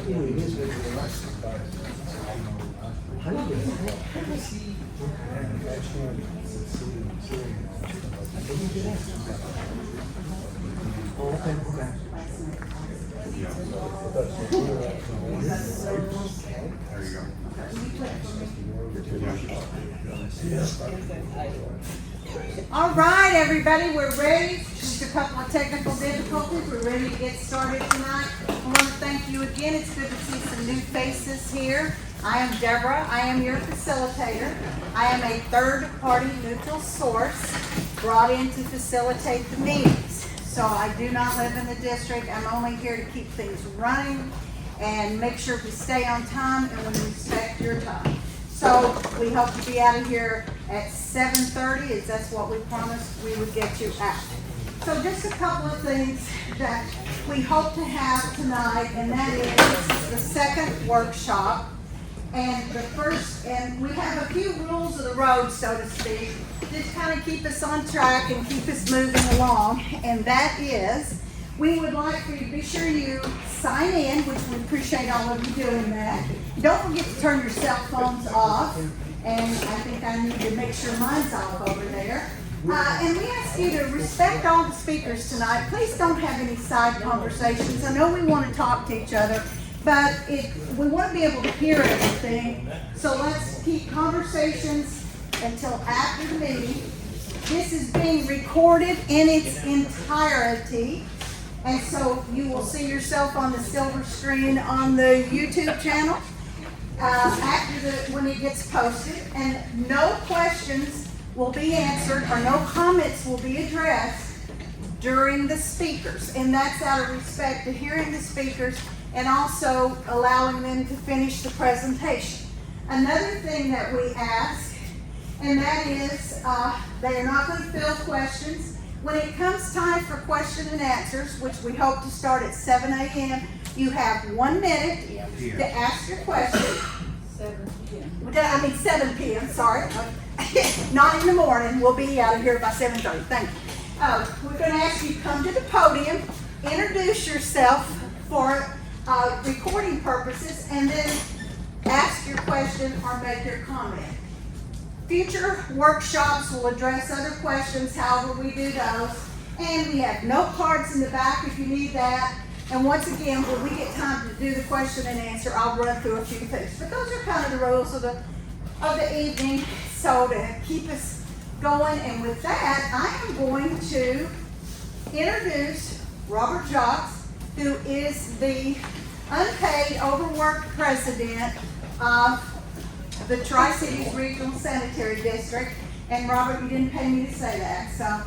All right, everybody, we're ready. Just a couple of technical difficulties. We're ready to get started tonight. I want to thank you again. It's good to see some new faces here. I am Deborah. I am your facilitator. I am a third-party neutral source brought in to facilitate the meetings. So I do not live in the district. I'm only here to keep things running and make sure we stay on time and we respect your time. So we hope to be out of here at 7:30, as that's what we promised we would get you out. So just a couple of things that we hope to have tonight, and that is, this is the second workshop. And the first, and we have a few rules of the road, so to speak, just kind of keep us on track and keep us moving along. And that is, we would like for you to be sure you sign in, which we appreciate all of you doing that. Don't forget to turn your cell phones off. And I think I need to make sure mine's off over there. And we ask you to respect all the speakers tonight. Please don't have any side conversations. I know we want to talk to each other, but we want to be able to hear everything. So let's keep conversations until after the meeting. This is being recorded in its entirety. And so you will see yourself on the silver screen on the YouTube channel when it gets posted. And no questions will be answered or no comments will be addressed during the speakers. And that's out of respect to hearing the speakers and also allowing them to finish the presentation. Another thing that we ask, and that is they are not going to fill questions. When it comes time for question and answers, which we hope to start at 7 a.m., you have 1 minute to ask your question. 7 p.m., sorry. Not in the morning. We'll be out of here by 7:30. Thank you. We're going to ask you to come to the podium, introduce yourself for recording purposes, and then ask your question or make your comment. Future workshops will address other questions, however we do those. And we have note cards in the back if you need that. And once again, when we get time to do the question and answer, I'll run through a few things. But those are kind of the rules of the evening, so to keep us going. And with that, I am going to introduce Robert Jacques, who is the unpaid, overworked president of the Tri-Cities Regional Sanitary District. And Robert, you didn't pay me to say that, so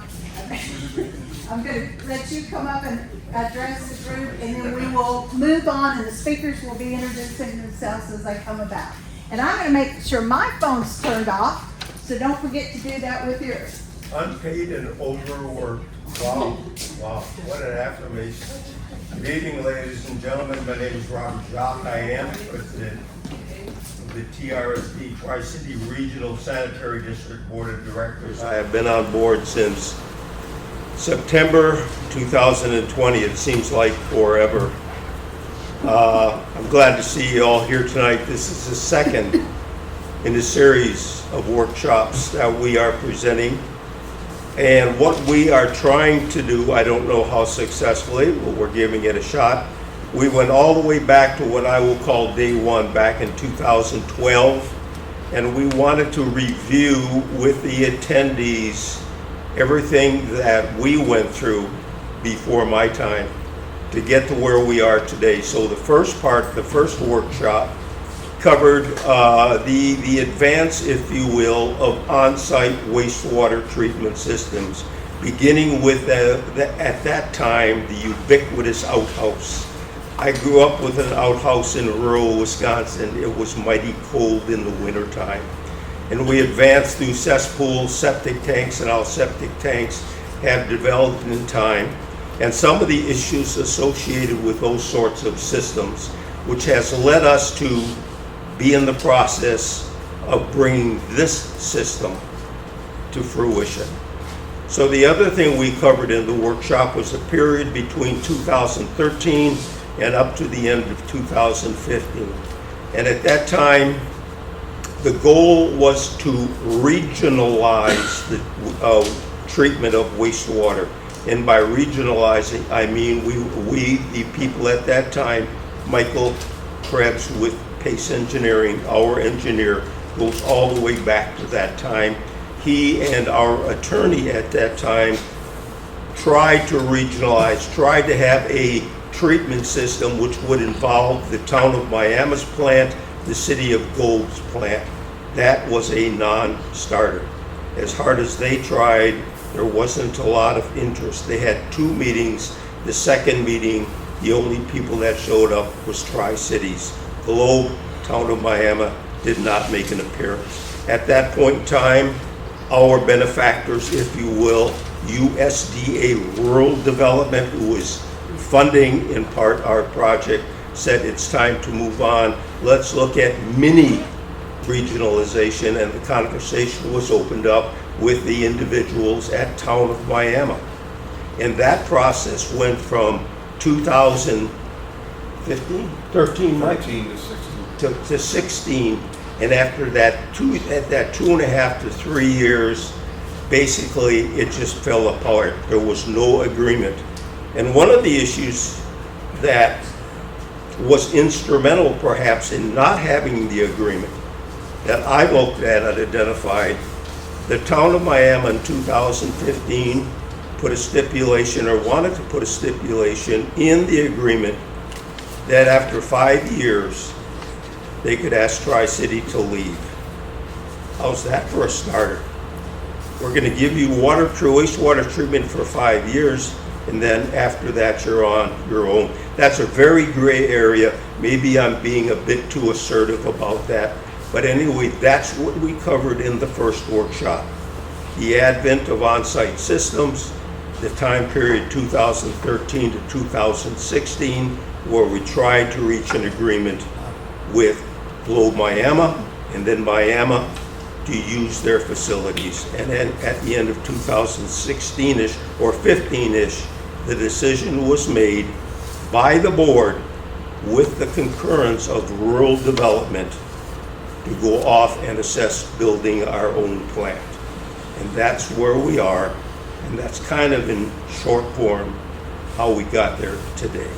I'm going to let you come up and address the group, and then we will move on, and the speakers will be introducing themselves as they come about. And I'm going to make sure my phone's turned off, so don't forget to do that with yours. Unpaid and overworked. Wow, wow, what an affirmation. Good evening, ladies and gentlemen. My name is Robert Jacques. I am president of the TRSD, Tri-City Regional Sanitary District Board of Directors. I have been on board since September 2020. It seems like forever. I'm glad to see you all here tonight. This is the second in a series of workshops that we are presenting. And what we are trying to do, I don't know how successfully, but we're giving it a shot. We went all the way back to what I will call day one, back in 2012. And we wanted to review with the attendees everything that we went through before my time to get to where we are today. So the first part, the first workshop, covered the advance, if you will, of on-site wastewater treatment systems, beginning with, at that time, the ubiquitous outhouse. I grew up with an outhouse in rural Wisconsin. It was mighty cold in the wintertime. And we advanced through cesspools, septic tanks, and our septic tanks have developed in time. And some of the issues associated with those sorts of systems, which has led us to be in the process of bringing this system to fruition. So the other thing we covered in the workshop was the period between 2013 and up to the end of 2015. And at that time, the goal was to regionalize the treatment of wastewater. And by regionalizing, I mean we, the people at that time, Michael Krebs with Pace Engineering, our engineer, goes all the way back to that time. He and our attorney at that time tried to regionalize, tried to have a treatment system which would involve the town of Miami's plant, the city of Gold's plant. That was a non-starter. As hard as they tried, there wasn't a lot of interest. They had 2 meetings. The second meeting, the only people that showed up was Tri-Cities. Globe, town of Miami, did not make an appearance. At that point in time, our benefactors, if you will, USDA Rural Development, who was funding in part our project, said it's time to move on. Let's look at mini regionalization, and the conversation was opened up with the individuals at Town of Miami. And that process went from 2015, 13, Mike? 13 to 16. To 16, and after that, at that 2.5 to 3 years, basically it just fell apart. There was no agreement. And one of the issues that was instrumental perhaps in not having the agreement that I looked at and identified, the town of Miami in 2015 put a stipulation, or wanted to put a stipulation in the agreement, that after 5 years, they could ask Tri-City to leave. How's that for a starter? We're gonna give you wastewater treatment for 5 years, and then after that, you're on your own. That's a very gray area. Maybe I'm being a bit too assertive about that. But anyway, that's what we covered in the first workshop. The advent of on-site systems, the time period 2013 to 2016, where we tried to reach an agreement with Globe Miami, and then Miami to use their facilities. And then at the end of 2016-ish or 15-ish, the decision was made by the board with the concurrence of rural development to go off and assess building our own plant. And that's where we are, and that's kind of in short form how we got there today.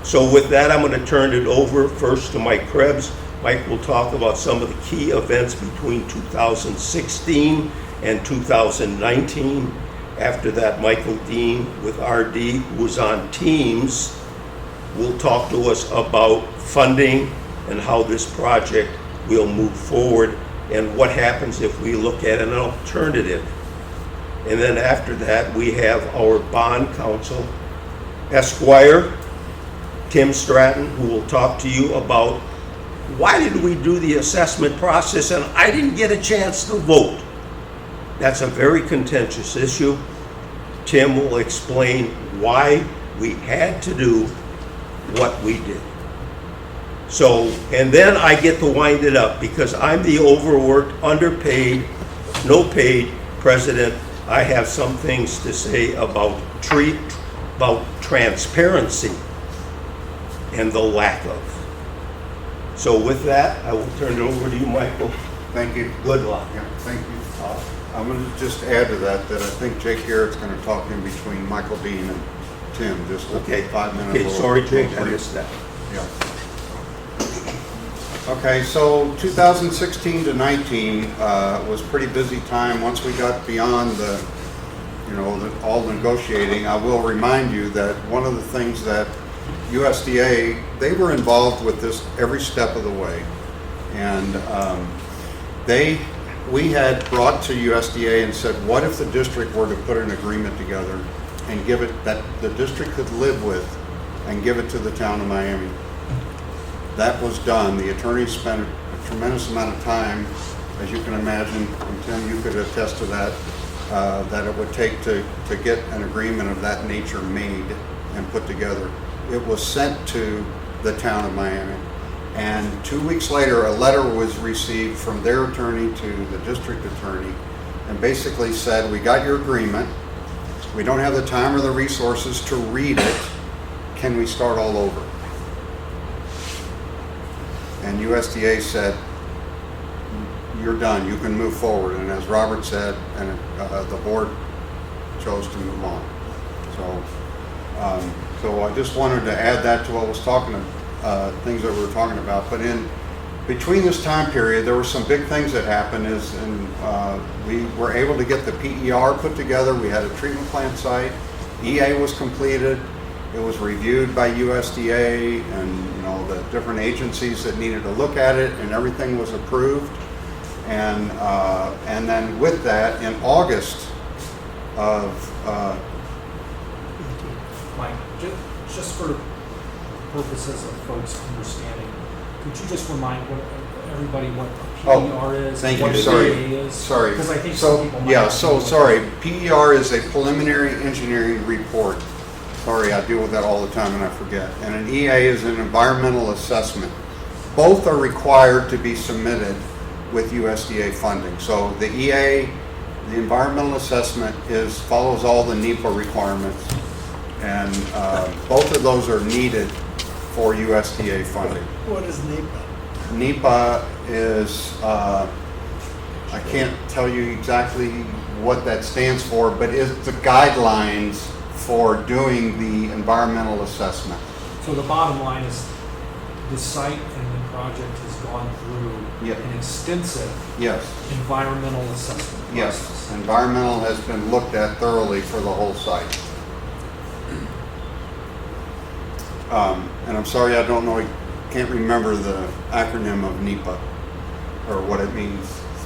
So with that, I'm going to turn it over first to Mike Krebs. Mike will talk about some of the key events between 2016 and 2019. After that, Michael Dean with RD, who was on Teams, will talk to us about funding and how this project will move forward and what happens if we look at an alternative. And then after that, we have our bond counsel, Esquire, Tim Stratton, who will talk to you about why did we do the assessment process and I didn't get a chance to vote. That's a very contentious issue. Tim will explain why we had to do what we did. So, and then I get to wind it up because I'm the overworked, underpaid, no paid president. I have some things to say about transparency and the lack of. So with that, I will turn it over to you, Michael. Thank you. Good luck. Yeah, thank you. I'm going to just add to that I think Jake Garrett's going to talk in between Michael Dean and Tim, just Okay. 5 minutes. Okay, sorry, Jake, I missed that. Yeah. Okay, so 2016 to 19 was a pretty busy time. Once we got beyond the, all the negotiating, I will remind you that one of the things that USDA, they were involved with this every step of the way. And we had brought to USDA and said, what if the district were to put an agreement together and give it, that the district could live with, and give it to the town of Miami? That was done. The attorney spent a tremendous amount of time, as you can imagine, and Tim, you could attest to that, that it would take to get an agreement of that nature made and put together. It was sent to the town of Miami. And 2 weeks later, a letter was received from their attorney to the district attorney and basically said, we got your agreement. We don't have the time or the resources to read it. Can we start all over? and USDA said, you're done, you can move forward. And as Robert said, and the board chose to move on. So I just wanted to add that to what I was talking about, things that we were talking about. But in between this time period, there were some big things that happened. We were able to get the PER put together. We had a treatment plant site. EA was completed. It was reviewed by USDA and the different agencies that needed to look at it, and everything was approved. And then with that, in August of Mike, just for purposes of folks understanding, could you just remind everybody what a PER is? Thank what you. an Sorry. EA is? Sorry. Because I think So, some people might yeah, not so know. sorry. PER is a preliminary engineering report. Sorry, I deal with that all the time and I forget. And an EA is an environmental assessment. Both are required to be submitted with USDA funding. So the EA, the environmental assessment, follows all the NEPA requirements, and both of those are needed for USDA funding. What is NEPA? NEPA is, I can't tell you exactly what that stands for, but it's the guidelines for doing the environmental assessment. So the bottom line is the site and the project has gone through Yep. an extensive Yes, environmental assessment yes. process. Environmental has been looked at thoroughly for the whole site. And I'm sorry, I don't know, I can't remember the acronym of NEPA or what it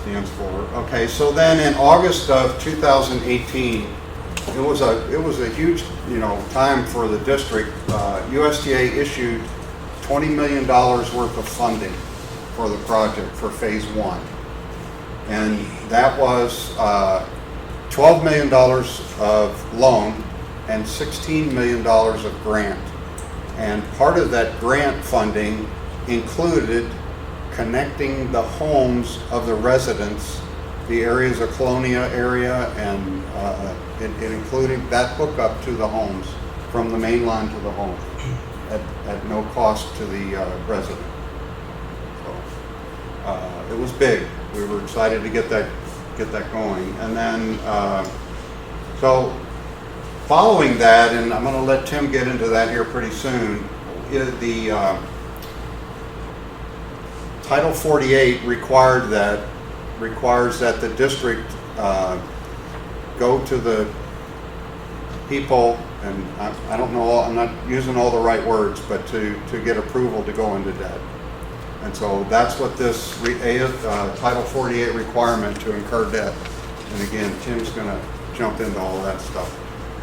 stands for. Okay, so then in August of 2018, it was a huge, time for the district. USDA issued $20 million worth of funding for the project for phase 1. And that was $12 million of loan and $16 million of grant. And part of that grant funding included connecting the homes of the residents, the areas of Colonia area, and it included that hookup to the homes, from the main line to the home, at no cost to the resident. So it was big. We were excited to get that going. And then, so following that, and I'm going to let Tim get into that here pretty soon, the Title 48 requires that the district go to the people, and I don't know, I'm not using all the right words, but to get approval to go into debt. And so that's what this Title 48 requirement to incur debt. And again, Tim's going to jump into all that stuff.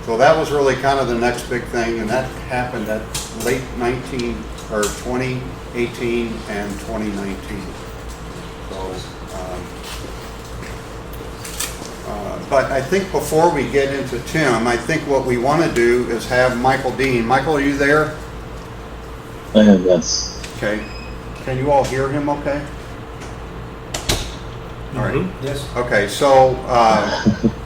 So that was really kind of the next big thing, and that happened at late 2018 and 2019. So, but I think before we get into Tim, I think what we want to do is have Michael Dean. Michael, are you there? I am, yes. Okay. Can you all hear him okay? All right. Yes. Okay, so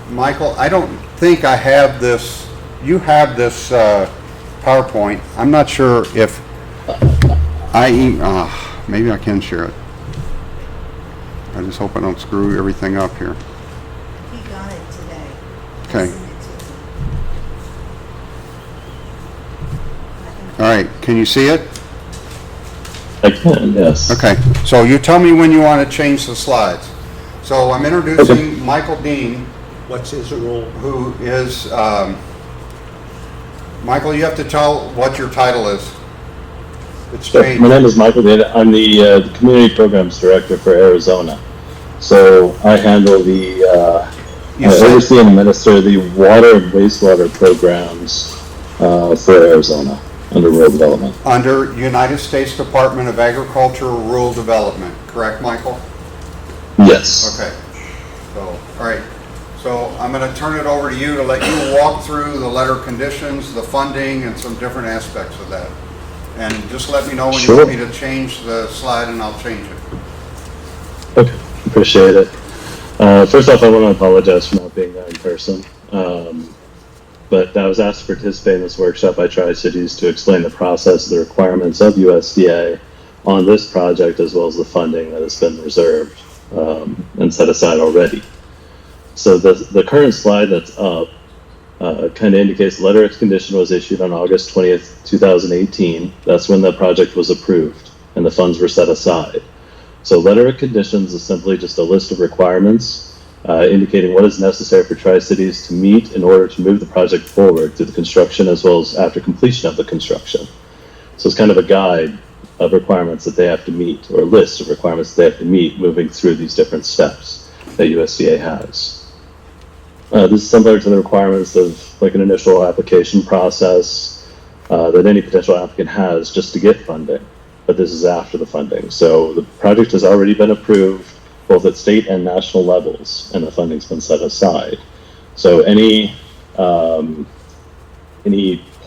Michael, I don't think I have this. You have this PowerPoint. I'm not sure if maybe I can share it. I just hope I don't screw everything up here. He got it today. Okay. Sent it to him. All right, can you see it? I can, yes. Okay, so you tell me when you want to change the slides. So I'm introducing Michael Dean. What's his role? Who is, Michael, you have to tell what your title is. It's So, changed. my name is Michael Dean. I'm the Community Programs Director for Arizona. So I handle I oversee and administer the water and wastewater programs for Arizona under rural development. Under United States Department of Agriculture Rural Development, correct, Michael? Yes. Okay, so, all right. So I'm going to turn it over to you to let you walk through the letter of conditions, the funding, and some different aspects of that. And just let me know when you want me to change the slide, and I'll change it. Okay, appreciate it. First off, I want to apologize for not being there in person. But I was asked to participate in this workshop by Tri-Cities to explain the process, the requirements of USDA on this project, as well as the funding that has been reserved and set aside already. So the current slide that's up kind of indicates the letter of condition was issued on August 20th, 2018. That's when the project was approved and the funds were set aside. So letter of conditions is simply just a list of requirements indicating what is necessary for Tri-Cities to meet in order to move the project forward through the construction as well as after completion of the construction. So it's kind of a guide of requirements that they have to meet, or a list of requirements they have to meet moving through these different steps that USDA has. This is similar to the requirements of like an initial application process that any potential applicant has just to get funding, but this is after the funding. So the project has already been approved both at state and national levels, and the funding's been set aside. So any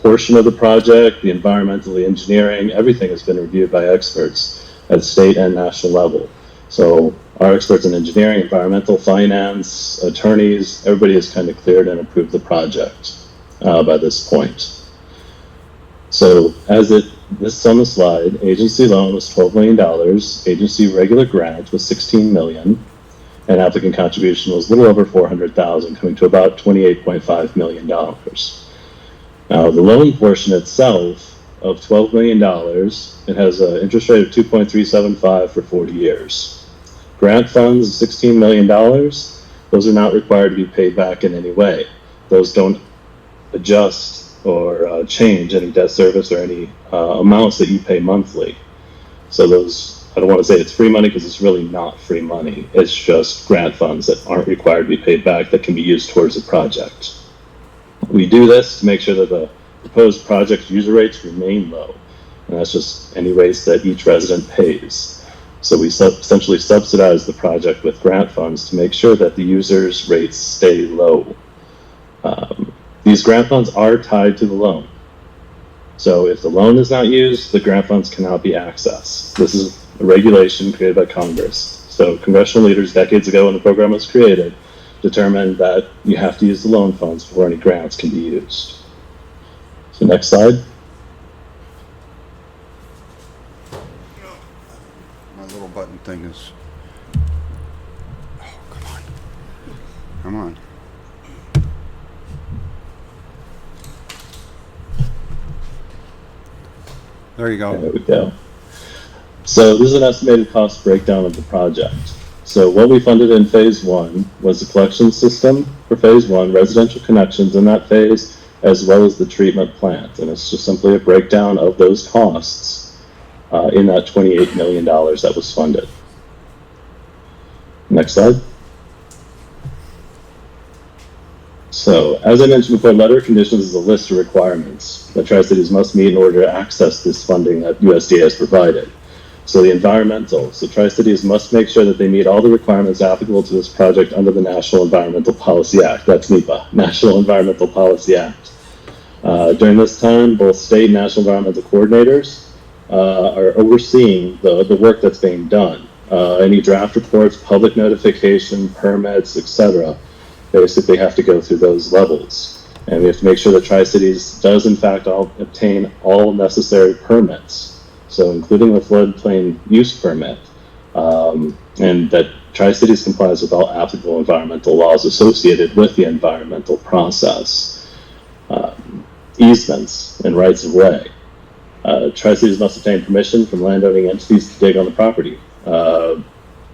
portion of the project, the environmental, the engineering, everything has been reviewed by experts at state and national level. So our experts in engineering, environmental, finance, attorneys, everybody has kind of cleared and approved the project by this point. So as this is on the slide, agency loan was $12 million, agency regular grant was $16 million, and applicant contribution was a little over $400,000, coming to about $28.5 million. Now the loan portion itself of $12 million, it has an interest rate of 2.375 for 40 years. Grant funds, $16 million, those are not required to be paid back in any way. Those don't adjust or change any debt service or any amounts that you pay monthly. So those, I don't want to say it's free money because it's really not free money. It's just grant funds that aren't required to be paid back that can be used towards the project. We do this to make sure that the proposed project user rates remain low, and that's just any rates that each resident pays. So we essentially subsidize the project with grant funds to make sure that the user's rates stay low. These grant funds are tied to the loan. So if the loan is not used, the grant funds cannot be accessed. This is a regulation created by Congress. So congressional leaders decades ago when the program was created determined that you have to use the loan funds before any grants can be used. So next slide. My little button thing is, oh, come on. Come on. There you go. There we go. So this is an estimated cost breakdown of the project. So what we funded in phase one was the collection system for phase one, residential connections in that phase, as well as the treatment plant. And it's just simply a breakdown of those costs in that $28 million that was funded. Next slide. So, as I mentioned before, letter of conditions is a list of requirements that Tri-Cities must meet in order to access this funding that USDA has provided. So the environmental, so Tri-Cities must make sure that they meet all the requirements applicable to this project under the National Environmental Policy Act. That's NEPA, National Environmental Policy Act. During this time, both state and national environmental coordinators are overseeing the work that's being done. Any draft reports, public notification, permits, etc. basically have to go through those levels. And we have to make sure that Tri-Cities does in fact obtain all necessary permits. So including the floodplain use permit, and that Tri-Cities complies with all applicable environmental laws associated with the environmental process. Easements and rights of way. Tri-Cities must obtain permission from landowning entities to dig on the property.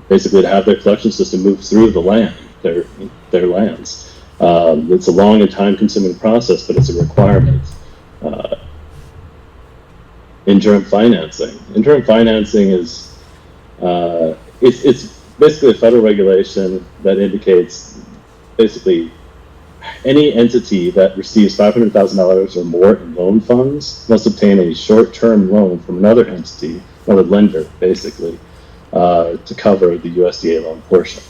Basically to have their collection system move through the land, their lands. It's a long and time-consuming process, but it's a requirement. Interim financing. Interim financing is it's basically a federal regulation that indicates basically any entity that receives $500,000 or more in loan funds must obtain a short-term loan from another entity, another lender, basically, to cover the USDA loan portion.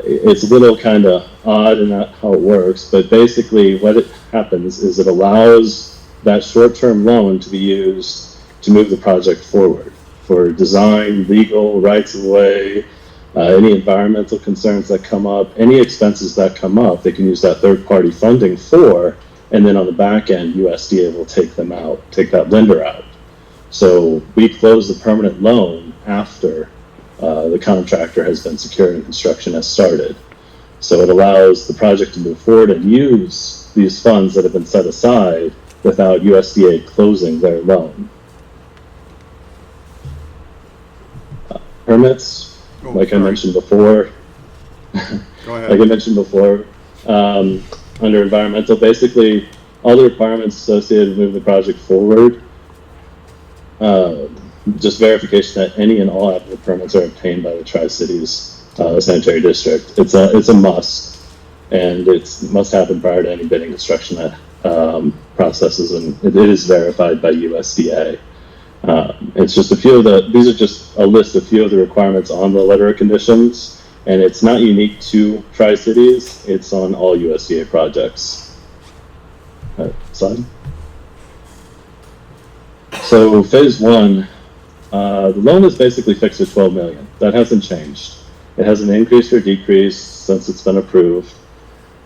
It's a little kind of odd in how it works, but basically what it happens is it allows that short-term loan to be used to move the project forward for design, legal, rights of way, any environmental concerns that come up, any expenses that come up, they can use that third-party funding for, and then on the back end, USDA will take them out, take that lender out. So we close the permanent loan after the contractor has been secured and construction has started. So it allows the project to move forward and use these funds that have been set aside without USDA closing their loan. Permits, Oh, like I sorry. mentioned before, Go ahead. like I mentioned before, under environmental, basically all the requirements associated with moving the project forward, just verification that any and all applicable permits are obtained by the Tri-Cities Sanitary District. It's a must, and it must happen prior to any bidding construction processes, and it is verified by USDA. It's just a few of these are just a list of few of the requirements on the letter of conditions, and it's not unique to Tri-Cities, it's on all USDA projects. Slide. So phase one, the loan is basically fixed at $12 million. That hasn't changed. It hasn't increased or decreased since it's been approved.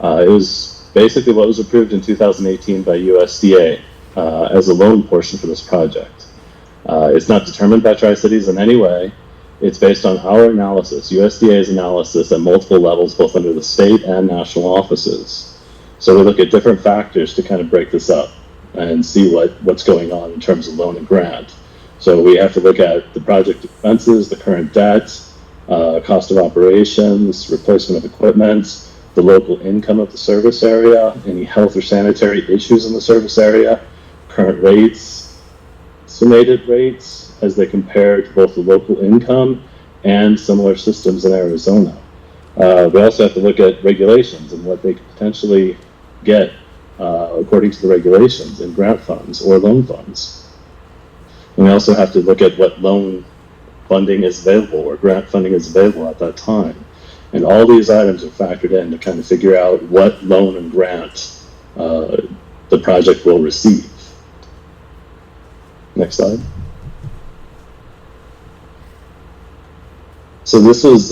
It was basically what was approved in 2018 by USDA as a loan portion for this project. It's not determined by Tri-Cities in any way. It's based on our analysis, USDA's analysis at multiple levels, both under the state and national offices. So we look at different factors to kind of break this up and see what's going on in terms of loan and grant. So we have to look at the project expenses, the current debt, cost of operations, replacement of equipment, the local income of the service area, any health or sanitary issues in the service area, current rates, estimated rates as they compare to both the local income and similar systems in Arizona. We also have to look at regulations and what they could potentially get according to the regulations in grant funds or loan funds. And we also have to look at what loan funding is available or grant funding is available at that time. And all these items are factored in to kind of figure out what loan and grant the project will receive. Next slide. So this was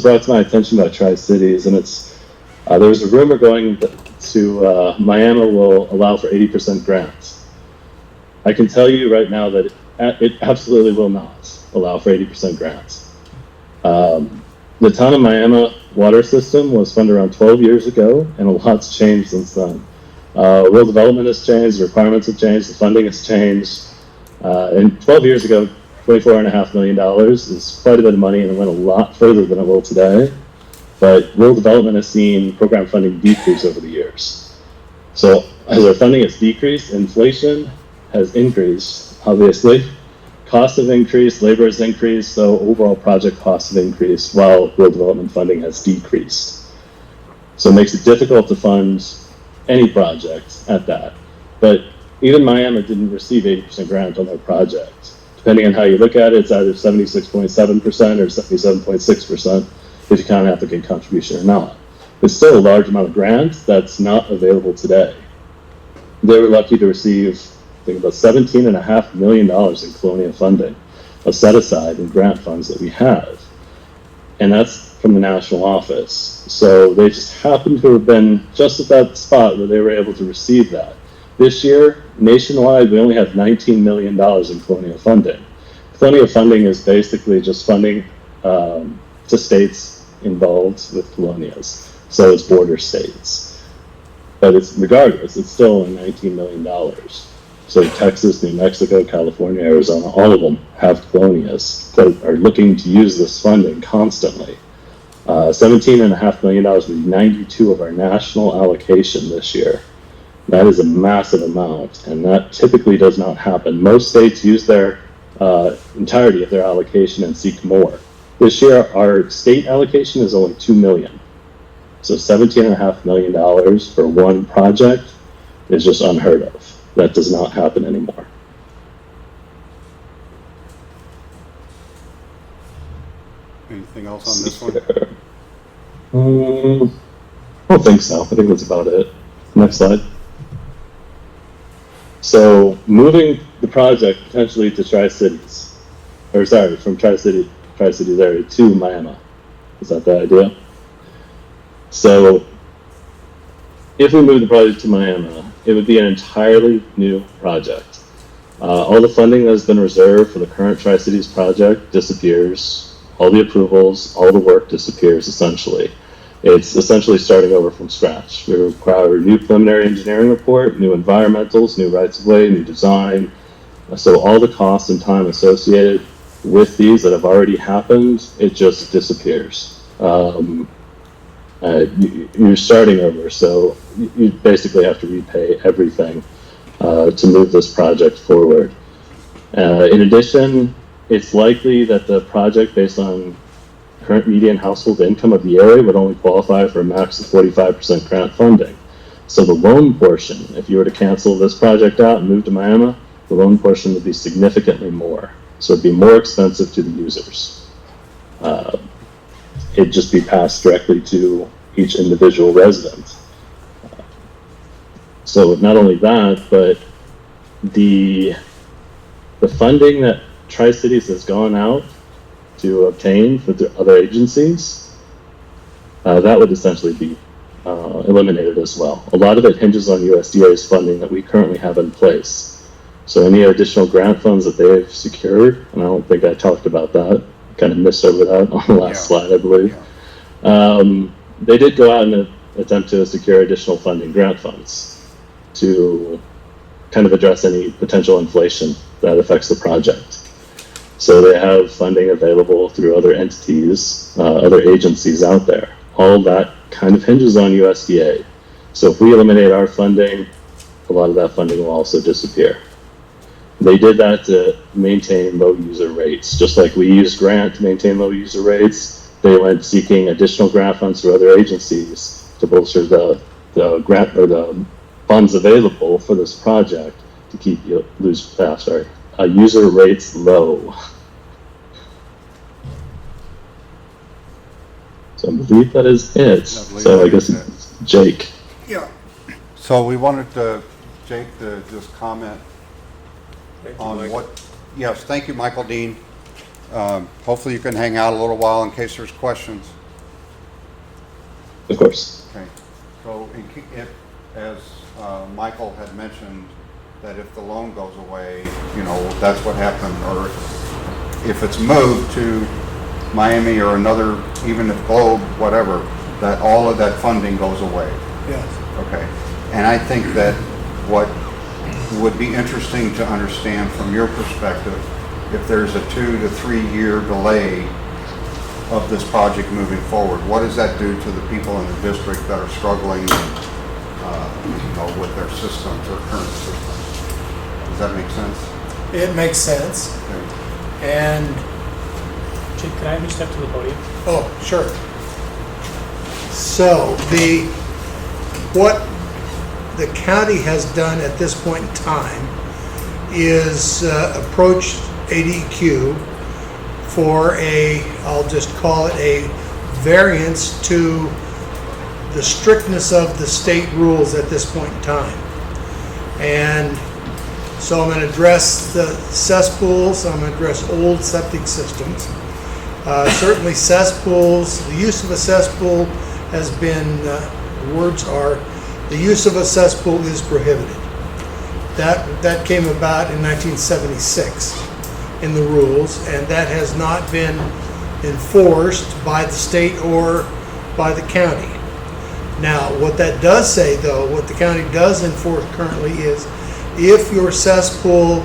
brought to my attention by Tri-Cities, and it's there was a rumor going to Miami will allow for 80% grants. I can tell you right now that it absolutely will not allow for 80% grants. The town of Miami water system was funded around 12 years ago, and a lot's changed since then. Rural development has changed, the requirements have changed, the funding has changed. And 12 years ago, $24.5 million is quite a bit of money, and it went a lot further than it will today. But rural development has seen program funding decrease over the years. So as our funding has decreased, inflation has increased, obviously. Costs have increased, labor has increased, so overall project costs have increased while rural development funding has decreased. So it makes it difficult to fund any project at that. But even Miami didn't receive 80% grant on their project. Depending on how you look at it, it's either 76.7% or 77.6% if you count applicant contribution or not. It's still a large amount of grant that's not available today. They were lucky to receive, I think, about $17.5 million in Colonia funding, a set aside in grant funds that we have. And that's from the national office. So they just happened to have been just at that spot where they were able to receive that. This year, nationwide, we only have $19 million in Colonia funding. Colonia funding is basically just funding to states involved with colonias. So it's border states. But regardless, it's still only $19 million. So Texas, New Mexico, California, Arizona, all of them have colonias that are looking to use this funding constantly. $17.5 million would be 92 of our national allocation this year. That is a massive amount, and that typically does not happen. Most states use their entirety of their allocation and seek more. This year, our state allocation is only $2 million. So $17.5 million for one project is just unheard of. That does not happen anymore. Anything else on this one? I don't think so. I think that's about it. Next slide. So moving the project potentially to Tri-Cities, or sorry, from Tri-Cities area to Miami. Is that the idea? So if we move the project to Miami, it would be an entirely new project. All the funding that has been reserved for the current Tri-Cities project disappears. All the approvals, all the work disappears essentially. It's essentially starting over from scratch. We require a new preliminary engineering report, new environmentals, new rights-of-way, new design. So all the costs and time associated with these that have already happened, it just disappears. You're starting over, so you basically have to repay everything to move this project forward. In addition, it's likely that the project, based on current median household income of the area, would only qualify for a max of 45% grant funding. So the loan portion, if you were to cancel this project out and move to Miami, the loan portion would be significantly more. So it'd be more expensive to the users. It'd just be passed directly to each individual resident. So not only that, but the funding that Tri-Cities has gone out to obtain for the other agencies, that would essentially be eliminated as well. A lot of it hinges on USDA's funding that we currently have in place. So any additional grant funds that they've secured, and I don't think I talked about that, kind of missed over that on the last slide, I believe. They did go out and attempt to secure additional funding, grant funds, to kind of address any potential inflation that affects the project. So they have funding available through other entities, other agencies out there. All that kind of hinges on USDA. So if we eliminate our funding, a lot of that funding will also disappear. They did that to maintain low user rates. Just like we use grant to maintain low user rates, they went seeking additional grant funds through other agencies to bolster the grant or the funds available for this project to keep user rates low. So I believe that is it. So I guess it's Jake. Yeah. So we wanted Jake to just comment on what, yes, thank you, Michael Dean. Hopefully you can hang out a little while in case there's questions. Of course. Okay. So as Michael had mentioned, that if the loan goes away, that's what happened, or if it's moved to Miami or another, even if Globe, whatever, that all of that funding goes away. Yes. Okay. And I think that what would be interesting to understand from your perspective, if there's a 2 to 3 year delay of this project moving forward, what does that do to the people in the district that are struggling with their systems, their current systems? Does that make sense? It makes sense. Okay. And, Jake, could I have you step to the podium? oh, sure. So what the county has done at this point in time is approach ADQ for I'll just call it a variance to the strictness of the state rules at this point in time. And so I'm going to address the cesspools, I'm going to address old septic systems. Certainly cesspools, the use of a cesspool has been, the use of a cesspool is prohibited. That came about in 1976 in the rules, and that has not been enforced by the state or by the county. Now, what that does say, though, what the county does enforce currently is if your cesspool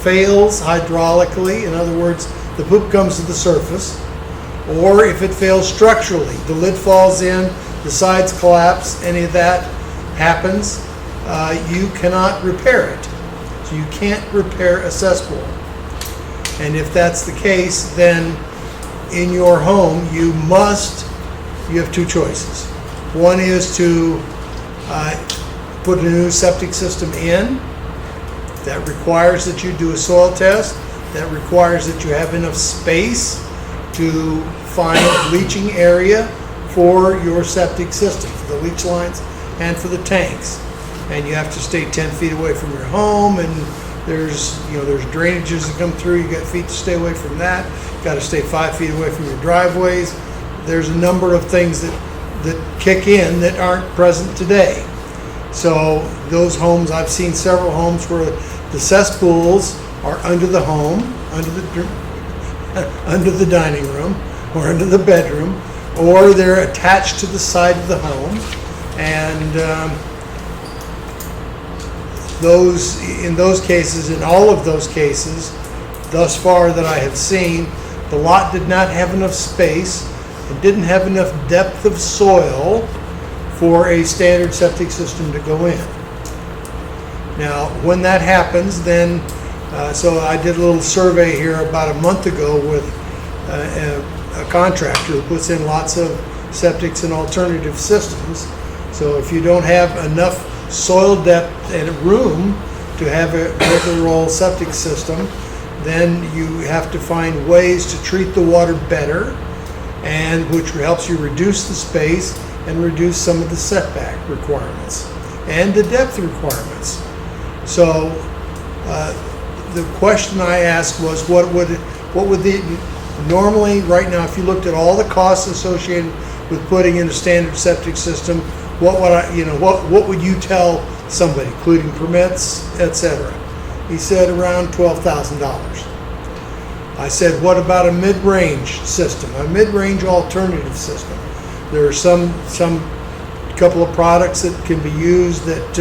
fails hydraulically, in other words, the poop comes to the surface, or if it fails structurally, the lid falls in, the sides collapse, any of that happens, you cannot repair it. So you can't repair a cesspool. And if that's the case, then in your home, you have two choices. One is to put a new septic system in. That requires that you do a soil test. That requires that you have enough space to find a leaching area for your septic system, for the leach lines and for the tanks. And you have to stay 10 feet away from your home, and there's drainages that come through. You got feet to stay away from that. You got to stay 5 feet away from your driveways. There's a number of things that kick in that aren't present today. So those homes, I've seen several homes where the cesspools are under the home, under the dining room, or under the bedroom, or they're attached to the side of the home. And in all of those cases, thus far that I have seen, the lot did not have enough space and didn't have enough depth of soil for a standard septic system to go in. Now, when that happens, then, so I did a little survey here about a month ago with a contractor who puts in lots of septics and alternative systems. So if you don't have enough soil depth and room to have a regular old septic system, then you have to find ways to treat the water better, and which helps you reduce the space and reduce some of the setback requirements and the depth requirements. So the question I asked was, what would the normally right now, if you looked at all the costs associated with putting in a standard septic system, what would you tell somebody, including permits, etc.? He said around $12,000. I said, what about a mid-range system, a mid-range alternative system? There are some couple of products that can be used that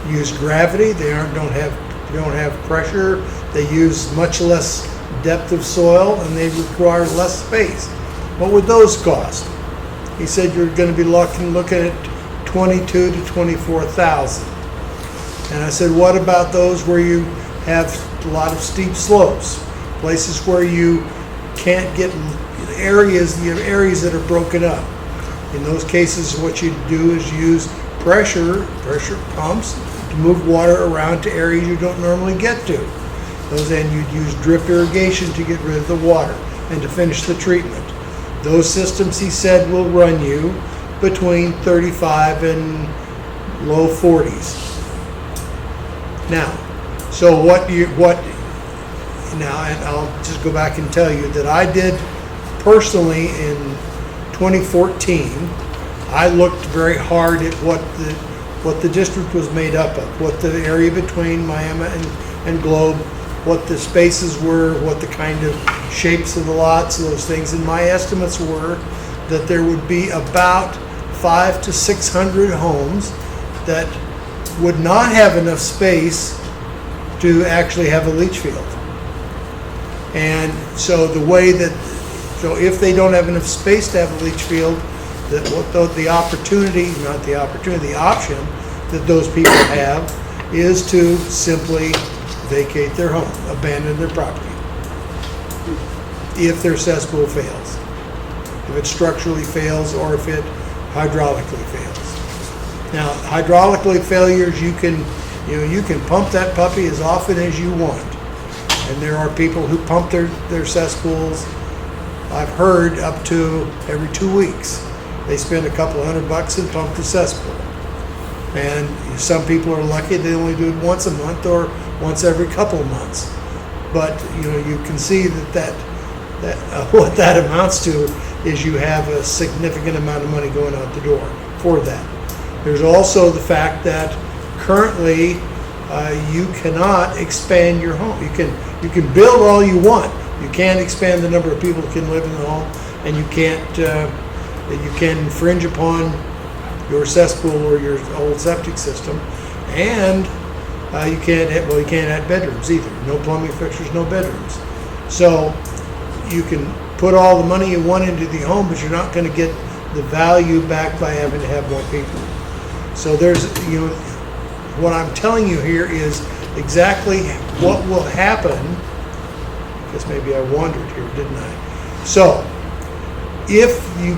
use gravity. They don't have pressure. They use much less depth of soil, and they require less space. What would those cost? He said you're going to be looking at $22,000 to $24,000. And I said, what about those where you have a lot of steep slopes, places where you can't get areas that are broken up? In those cases, what you do is use pressure pumps to move water around to areas you don't normally get to. Then you'd use drip irrigation to get rid of the water and to finish the treatment. Those systems, he said, will run you between 35 and low 40s. Now, so now, and I'll just go back and tell you that I did personally in 2014, I looked very hard at what the district was made up of, what the area between Miami and Globe, what the spaces were, what the kind of shapes of the lots, those things. And my estimates were that there would be about 500 to 600 homes that would not have enough space to actually have a leach field. And so if they don't have enough space to have a leach field, the option that those people have is to simply vacate their home, abandon their property, if their cesspool fails, if it structurally fails, or if it hydraulically fails. Now, hydraulically failures, you can pump that puppy as often as you want. And there are people who pump their cesspools, I've heard, up to every 2 weeks. They spend a couple $100 and pump the cesspool. And some people are lucky, they only do it once a month or once every couple of months. But you can see that what that amounts to is you have a significant amount of money going out the door for that. There's also the fact that currently you cannot expand your home. You can build all you want. You can't expand the number of people who can live in the home, and you can infringe upon your cesspool or your old septic system, and you can't add bedrooms either. No plumbing fixtures, no bedrooms. So you can put all the money you want into the home, but you're not going to get the value back by having to have more people. So what I'm telling you here is exactly what will happen. I guess maybe I wandered here, didn't I? So if you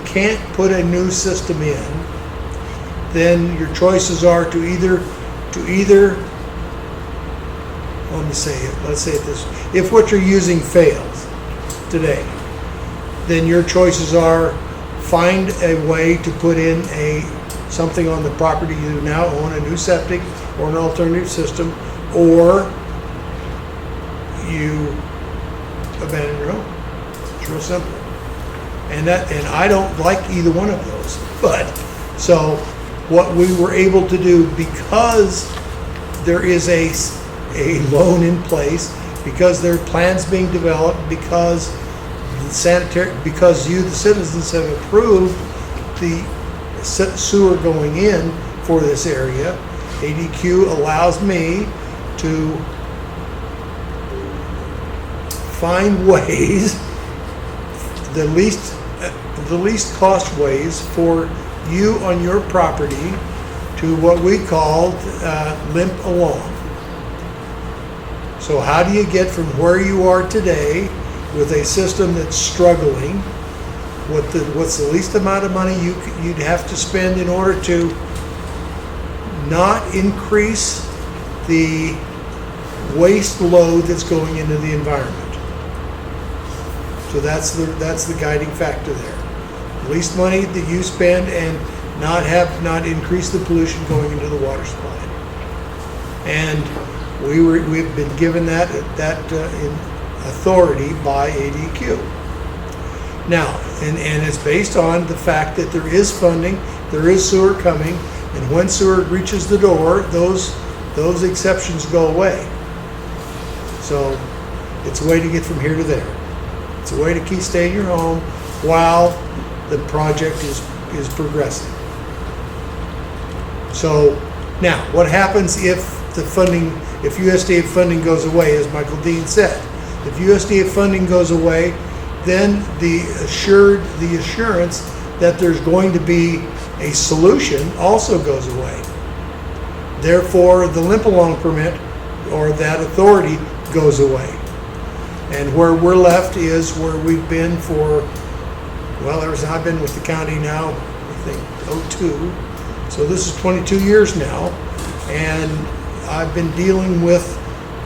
can't put a new system in, then your choices are to either let's say it this way. If what you're using fails today, then your choices are find a way to put in something on the property you now own, a new septic or an alternative system, or you abandon your home. It's real simple. And I don't like either one of those. But So what we were able to do, because there is a loan in place, because there are plans being developed, because because you, the citizens, have approved the sewer going in for this area, ADQ allows me to find ways, the least cost ways for you on your property to what we called limp along. So how do you get from where you are today with a system that's struggling? What's the least amount of money you'd have to spend in order to not increase the waste load that's going into the environment? So that's the guiding factor there. Least money that you spend and not increase the pollution going into the water supply. And we've been given that in authority by ADQ. Now, and it's based on the fact that there is funding, there is sewer coming, and when sewer reaches the door, those exceptions go away. So it's a way to get from here to there. It's a way to stay in your home while the project is progressing. So now, what happens if USDA funding goes away, as Michael Dean said? If USDA funding goes away, then the assurance that there's going to be a solution also goes away. Therefore, the limp along permit or that authority goes away. And where we're left is where we've been for, I've been with the county now, I think, 02. So this is 22 years now. And I've been dealing with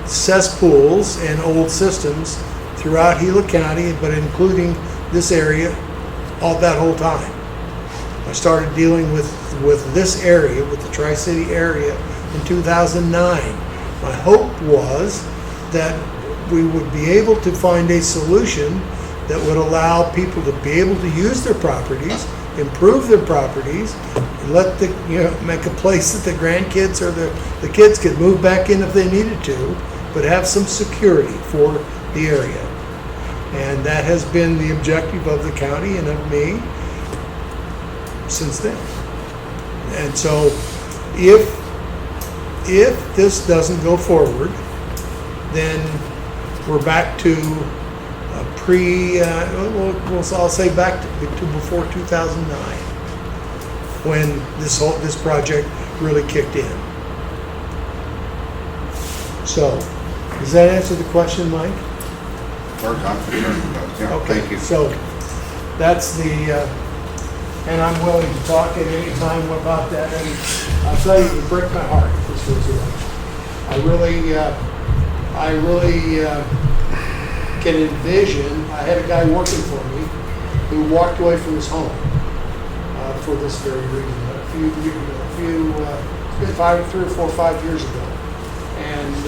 cesspools and old systems throughout Gila County, but including this area, all that whole time. I started dealing with this area, with the Tri-City area, in 2009. My hope was that we would be able to find a solution that would allow people to be able to use their properties, improve their properties, and make a place that the grandkids or the kids could move back in if they needed to, but have some security for the area. And that has been the objective of the county and of me since then. And so if this doesn't go forward, then we're back to I'll say back to before 2009, when this project really kicked in. So, does that answer the question, Mike? Far as I'm concerned, yeah, Okay, thank you. so that's and I'm willing to talk at any time about that. And I'll tell you, it breaks my heart. This was I really can envision. I had a guy working for me who walked away from his home for this very reason. It's been 3 or 4 or 5 years ago, and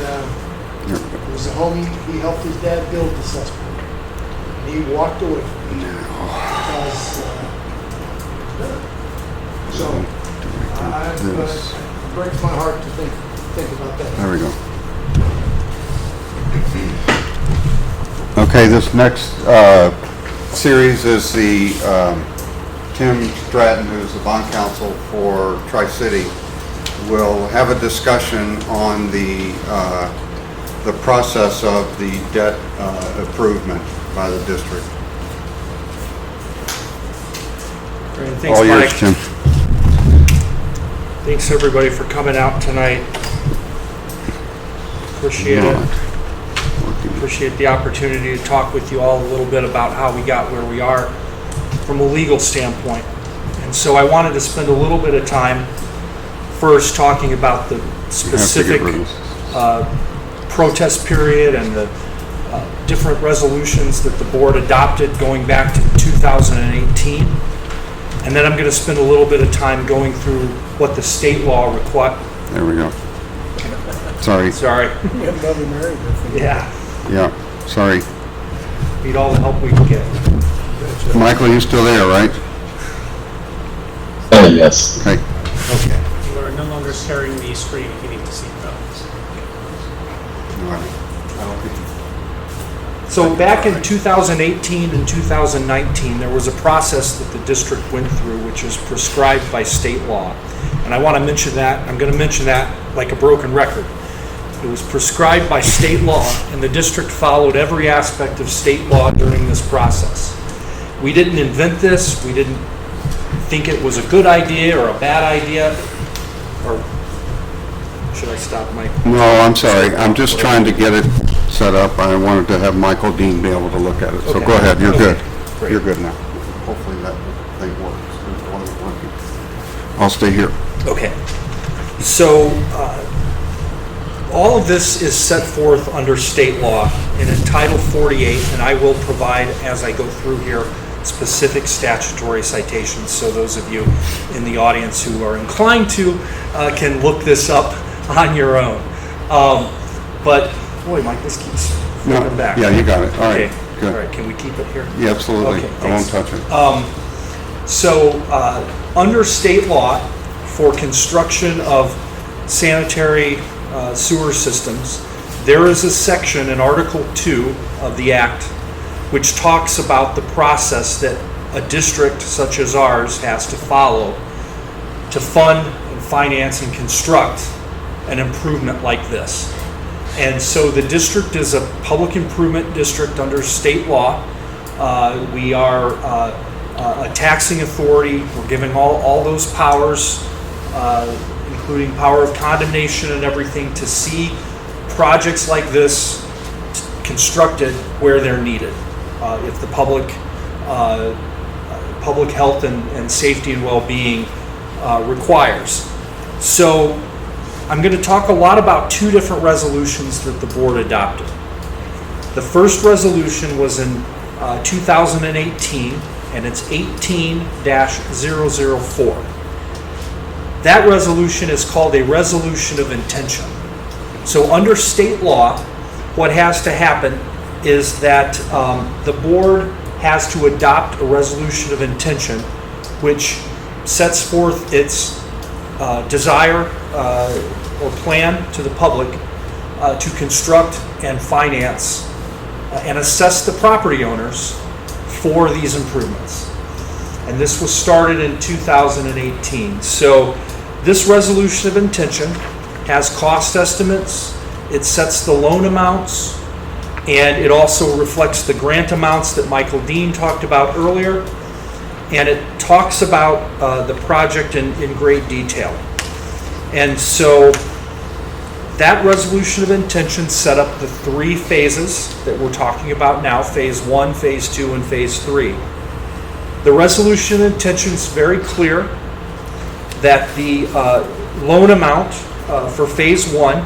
it was a home he helped his dad build the cesspool. And he walked away from it because it breaks my heart to think about that. There we go. Okay, this next series is the Tim Stratton, who's the bond counsel for Tri-City, will have a discussion on the process of the debt improvement by the district. Great, thanks, All yours, Mike. Tim. Thanks everybody for coming out tonight. Appreciate it. Appreciate the opportunity to talk with you all a little bit about how we got where we are from a legal standpoint. And so I wanted to spend a little bit of time first talking about the specific protest period and the different resolutions that the board adopted going back to 2018. And then I'm going to spend a little bit of time going through what the state law requires. There we go. Sorry. Sorry. We have Mother Mary there for you. Yeah. Yeah, sorry. Need all the help we can get. Michael, you still there, right? Oh am, yes. Okay. Okay. You are no longer sharing the screen if you need to see those. All right. I don't think- So back in 2018 and 2019, there was a process that the district went through, which is prescribed by state law. And I want to mention that, I'm going to mention that like a broken record. It was prescribed by state law, and the district followed every aspect of state law during this process. We didn't invent this, we didn't think it was a good idea or a bad idea, or should I stop, Mike? No, I'm sorry. I'm just trying to get it set up. I wanted to have Michael Dean be able to look at it. So Okay. go ahead. You're Okay. good. Great. You're good now. Hopefully that thing works. It wasn't working. I'll stay here. Okay. So, all of this is set forth under state law and in Title 48, and I will provide, as I go through here, specific statutory citations, so those of you in the audience who are inclined to can look this up on your own. But, boy, Mike, this keeps No, flipping back. yeah, you got it. All right, Okay. good. All right, can we keep it here? Yeah, absolutely. Okay, I won't thanks. touch it. So, under state law, for construction of sanitary sewer systems, there is a section in Article 2 of the Act which talks about the process that a district such as ours has to follow to fund and finance and construct an improvement like this. And so the district is a public improvement district under state law. We are a taxing authority. We're giving all those powers, including power of condemnation and everything, to see projects like this constructed where they're needed. If the public health and safety and well-being requires. So I'm going to talk a lot about two different resolutions that the board adopted. The first resolution was in 2018, and it's 18-004. That resolution is called a resolution of intention. So under state law, what has to happen is that the board has to adopt a resolution of intention which sets forth its desire or plan to the public to construct and finance and assess the property owners for these improvements. And this was started in 2018. So this resolution of intention has cost estimates, it sets the loan amounts, and it also reflects the grant amounts that Michael Dean talked about earlier, and it talks about the project in great detail. And so that resolution of intention set up the three phases that we're talking about now, phase 1, phase 2, and phase 3. The resolution of intention is very clear that the loan amount for phase 1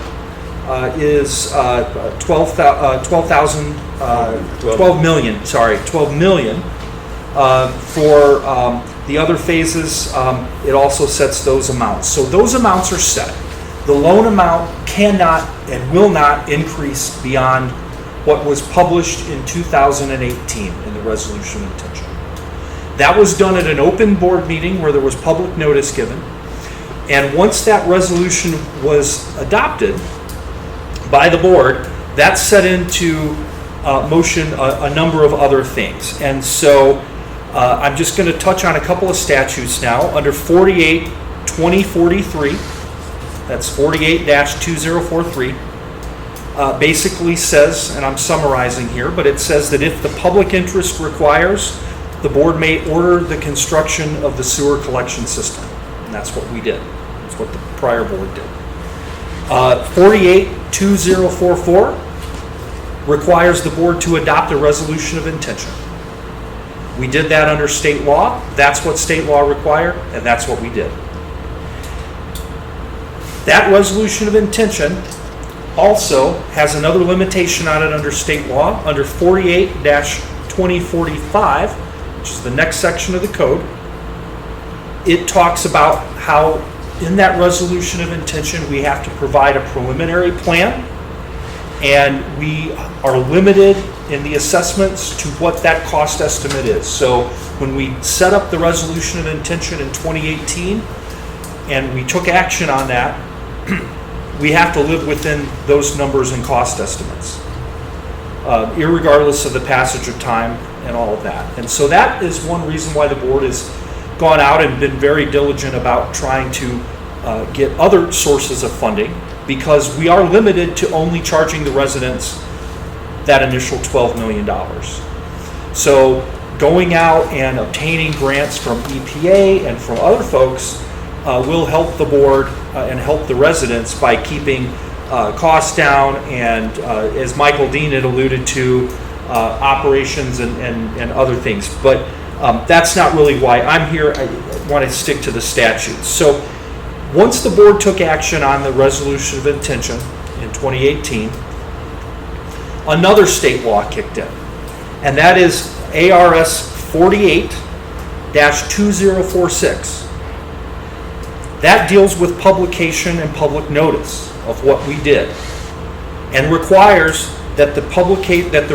is 12 million. For the other phases, it also sets those amounts. So those amounts are set. The loan amount cannot and will not increase beyond what was published in 2018 in the resolution of intention. That was done at an open board meeting where there was public notice given. And once that resolution was adopted by the board, that set into motion a number of other things. And so I'm just going to touch on a couple of statutes now. Under 48-2043, that's 48-2043, basically says, and I'm summarizing here, but it says that if the public interest requires, the board may order the construction of the sewer collection system. And that's what we did. That's what the prior board did. 48-2044 requires the board to adopt a resolution of intention. We did that under state law. That's what state law required, and that's what we did. That resolution of intention also has another limitation on it under state law. Under 48-2045, which is the next section of the code, it talks about how in that resolution of intention we have to provide a preliminary plan and we are limited in the assessments to what that cost estimate is. So when we set up the resolution of intention in 2018 and we took action on that, we have to live within those numbers and cost estimates, irregardless of the passage of time and all of that. And so that is one reason why the board has gone out and been very diligent about trying to get other sources of funding, because we are limited to only charging the residents that initial $12 million. So going out and obtaining grants from EPA and from other folks will help the board and help the residents by keeping costs down, and as Michael Dean had alluded to, operations and other things. But that's not really why I'm here. I want to stick to the statutes. So once the board took action on the resolution of intention in 2018, another state law kicked in, and that is ARS 48-2046. That deals with publication and public notice of what we did, and requires that the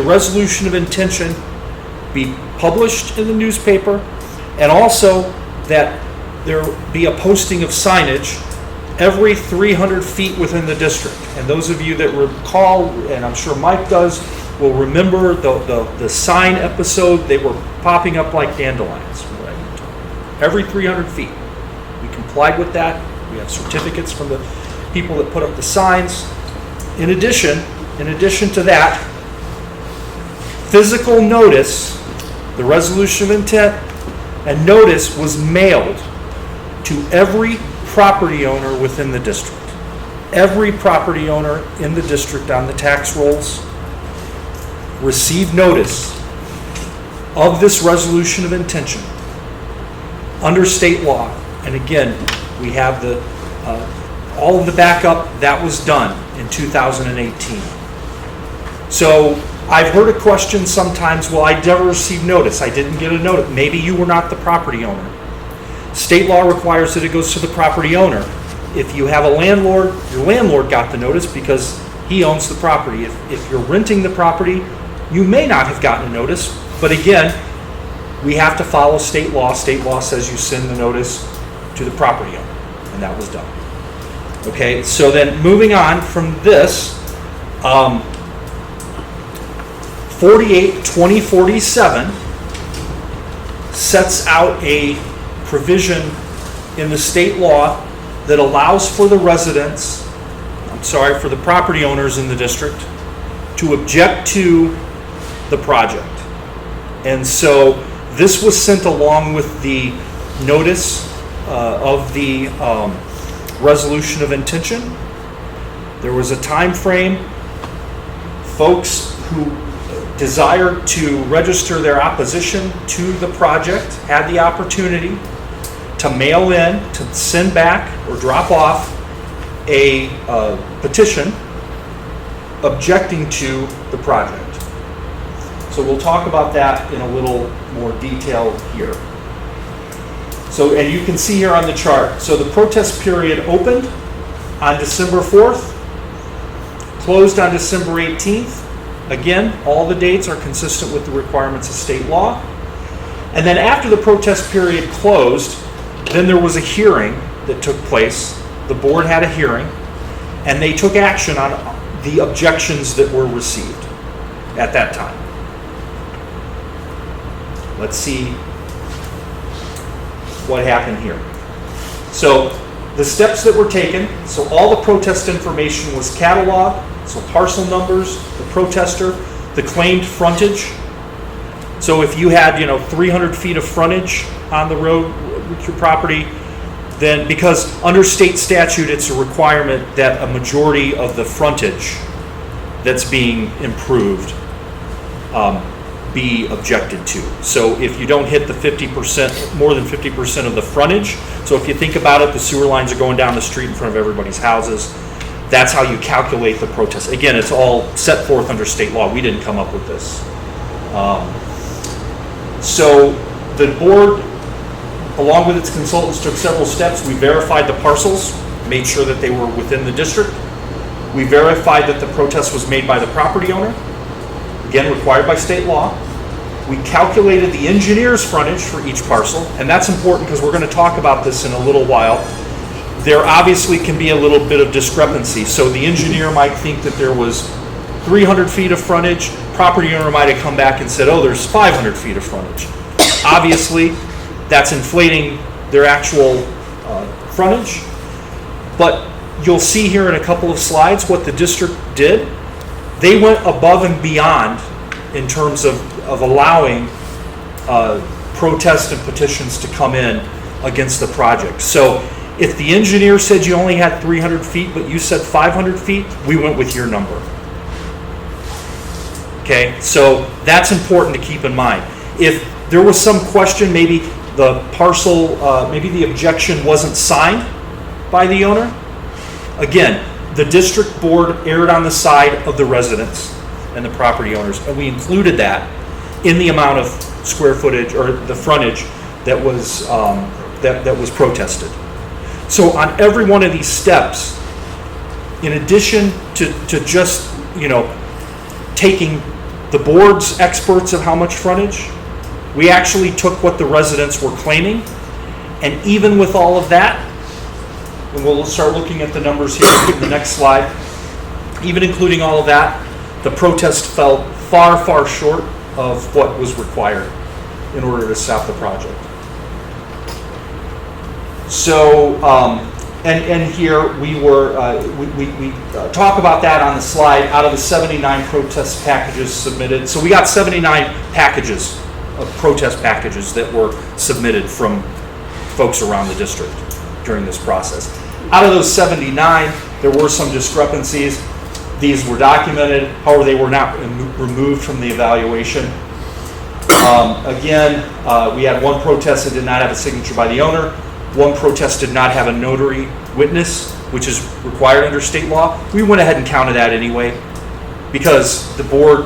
resolution of intention be published in the newspaper, and also that there be a posting of signage every 300 feet within the district. And those of you that recall, and I'm sure Mike does, will remember the sign episode. They were popping up like dandelions. Every 300 feet. We complied with that. We have certificates from the people that put up the signs. In addition to that, physical notice, the resolution of intent and notice was mailed to every property owner within the district. Every property owner in the district on the tax rolls received notice of this resolution of intention under state law. And again, we have all of the backup that was done in 2018. So I've heard a question sometimes, well, I never received notice. I didn't get a notice. Maybe you were not the property owner. State law requires that it goes to the property owner. If you have a landlord, your landlord got the notice because he owns the property. If you're renting the property, you may not have gotten a notice, but again, we have to follow state law. State law says you send the notice to the property owner, and that was done. Okay, so then moving on from this, 48-2047 sets out a provision in the state law that allows for the residents, for the property owners in the district to object to the project. And so this was sent along with the notice of the resolution of intention. There was a time frame. Folks who desired to register their opposition to the project had the opportunity to mail in, to send back or drop off a petition objecting to the project. So we'll talk about that in a little more detail here. So, and you can see here on the chart, so the protest period opened on December 4th, closed on December 18th. Again, all the dates are consistent with the requirements of state law. And then after the protest period closed, then there was a hearing that took place. The board had a hearing, and they took action on the objections that were received at that time. Let's see what happened here. So the steps that were taken, so all the protest information was cataloged, so parcel numbers, the protester, the claimed frontage. So if you had, 300 feet of frontage on the road with your property, then because under state statute, it's a requirement that a majority of the frontage that's being improved be objected to. So if you don't hit the 50%, more than 50% of the frontage, so if you think about it, the sewer lines are going down the street in front of everybody's houses. That's how you calculate the protest. Again, it's all set forth under state law. We didn't come up with this. So the board, along with its consultants, took several steps. We verified the parcels, made sure that they were within the district. We verified that the protest was made by the property owner, again, required by state law. We calculated the engineer's frontage for each parcel, and that's important because we're going to talk about this in a little while. There obviously can be a little bit of discrepancy. So the engineer might think that there was 300 feet of frontage. Property owner might have come back and said, oh, there's 500 feet of frontage. Obviously, that's inflating their actual frontage. But you'll see here in a couple of slides what the district did. They went above and beyond in terms of allowing protests and petitions to come in against the project. So if the engineer said you only had 300 feet, but you said 500 feet, we went with your number. Okay, so that's important to keep in mind. If there was some question, maybe the parcel, maybe the objection wasn't signed by the owner, again, the district board erred on the side of the residents and the property owners, and we included that in the amount of square footage or the frontage that was that was protested. So on every one of these steps, in addition to just, you know, taking the board's experts of how much frontage, we actually took what the residents were claiming, and even with all of that, and we'll start looking at the numbers here in the next slide, even including all of that, the protest fell far, far short of what was required in order to stop the project. So, and here we were, we talk about that on the slide. Out of the 79 protest packages submitted, so we got 79 packages of protest packages that were submitted from folks around the district during this process. Out of those 79, there were some discrepancies. These were documented, however, they were not removed from the evaluation. Again, we had one protest that did not have a signature by the owner. One protest did not have a notary witness, which is required under state law. We went ahead and counted that anyway because the board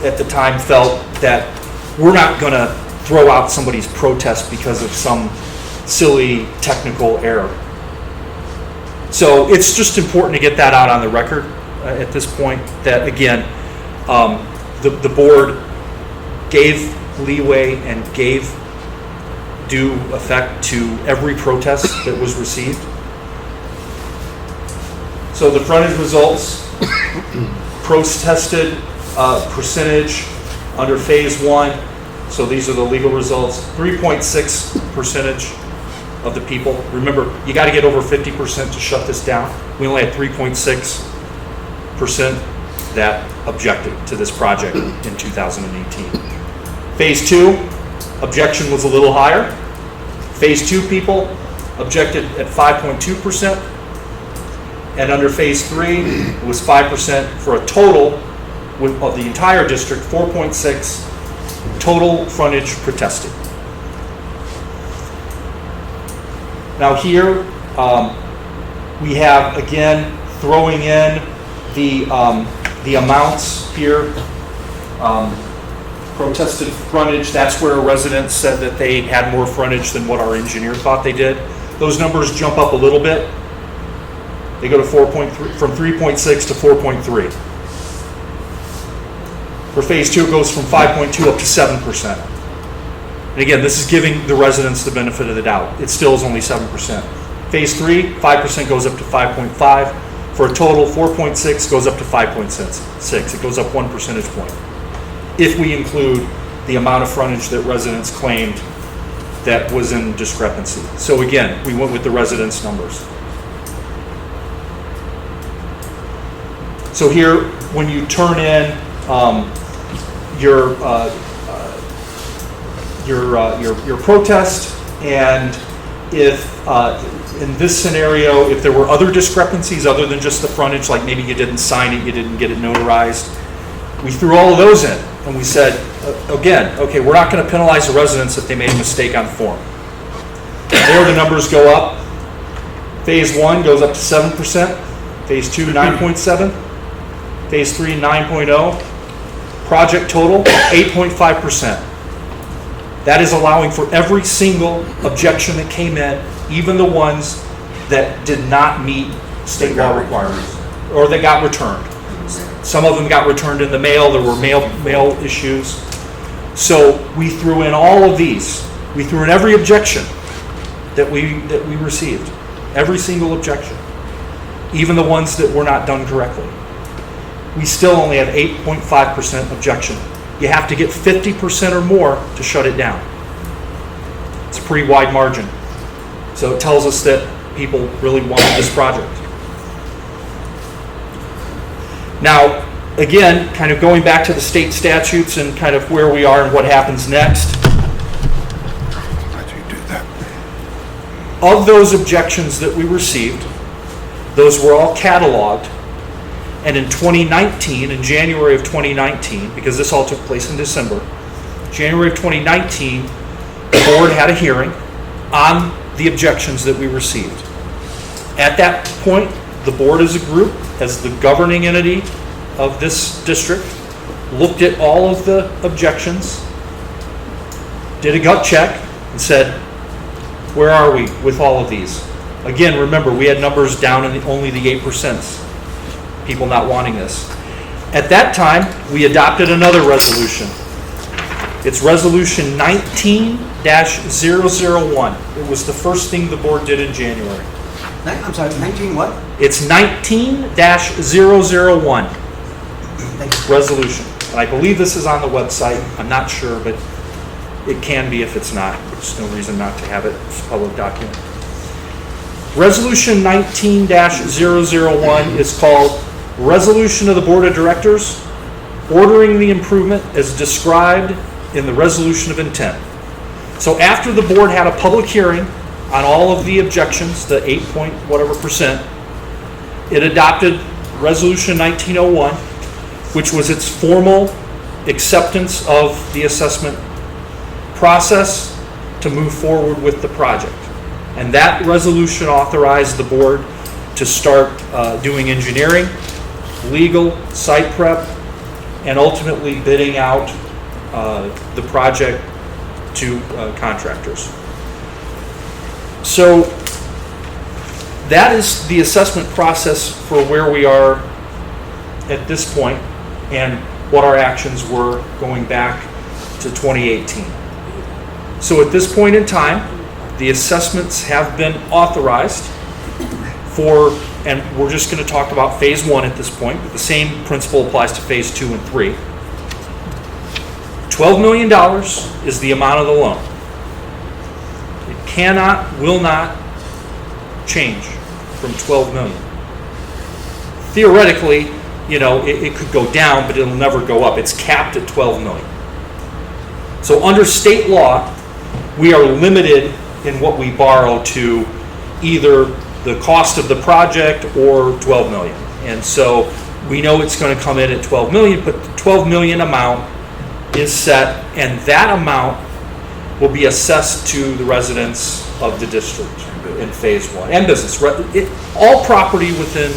at the time felt that we're not going to throw out somebody's protest because of some silly technical error. So it's just important to get that out on the record at this point, that again, the board gave leeway and gave due effect to every protest that was received. So the frontage results, protested percentage under phase 1. So these are the legal results. 3.6% of the people. Remember, you got to get over 50% to shut this down. We only had 3.6% that objected to this project in 2018. Phase 2, objection was a little higher. Phase 2 people objected at 5.2%. And under phase 3, it was 5% for a total of the entire district, 4.6 total frontage protested. Now here, we have, again, throwing in the amounts here. Protested frontage, that's where a resident said that they had more frontage than what our engineer thought they did. Those numbers jump up a little bit. They go to 4.3, from 3.6 to 4.3. For phase 2, it goes from 5.2 up to 7%. And again, this is giving the residents the benefit of the doubt. It still is only 7%. Phase 3, 5% goes up to 5.5. For a total, 4.6 goes up to 5.6. It goes up 1 percentage point, if we include the amount of frontage that residents claimed that was in discrepancy. So again, we went with the residents' numbers. So here, when you turn in your protest, and if in this scenario, if there were other discrepancies other than just the frontage, like maybe you didn't sign it, you didn't get it notarized, we threw all of those in, and we said, again, okay, we're not going to penalize the residents if they made a mistake on the form. There the numbers go up. Phase 1 goes up to 7%. Phase 2, 9.7. Phase 3, 9.0. Project total, 8.5%. That is allowing for every single objection that came in, even the ones that did not meet state law requirements. or they got returned. Some of them got returned in the mail. There were mail issues. So we threw in all of these. We threw in every objection that we received. Every single objection. Even the ones that were not done correctly. We still only have 8.5% objection. You have to get 50% or more to shut it down. It's a pretty wide margin. So it tells us that people really wanted this project. Now, again, kind of going back to the state statutes and kind of where we are and what happens next. Of those objections that we received, those were all cataloged. And in 2019, in January of 2019, because this all took place in December, January of 2019, the board had a hearing on the objections that we received. At that point, the board as a group, as the governing entity of this district, looked at all of the objections, did a gut check, and said, where are we with all of these? Again, remember, we had numbers down in only the 8%, people not wanting this. At that time, we adopted another resolution. It's resolution 19-001. It was the first thing the board did in January. I'm sorry, 19 what? It's 19-001 resolution. And I believe this is on the website. I'm not sure, but it can be if it's not. There's no reason not to have it. It's a public document. Resolution 19-001 is called Resolution of the Board of Directors ordering the improvement as described in the Resolution of Intent. So after the board had a public hearing on all of the objections, the 8 point whatever percent, it adopted Resolution 1901, which was its formal acceptance of the assessment process to move forward with the project. And that resolution authorized the board to start doing engineering, legal, site prep, and ultimately bidding out the project to contractors. So that is the assessment process for where we are at this point and what our actions were going back to 2018. So at this point in time, the assessments have been authorized for, and we're just going to talk about phase 1 at this point, but the same principle applies to phase 2 and 3. $12 million is the amount of the loan. It cannot, will not change from 12 million. Theoretically, it could go down, but it'll never go up. It's capped at 12 million. So under state law, we are limited in what we borrow to either the cost of the project or 12 million. And so we know it's going to come in at 12 million, but the 12 million amount is set, and that amount will be assessed to the residents of the district in phase 1 and business. All property within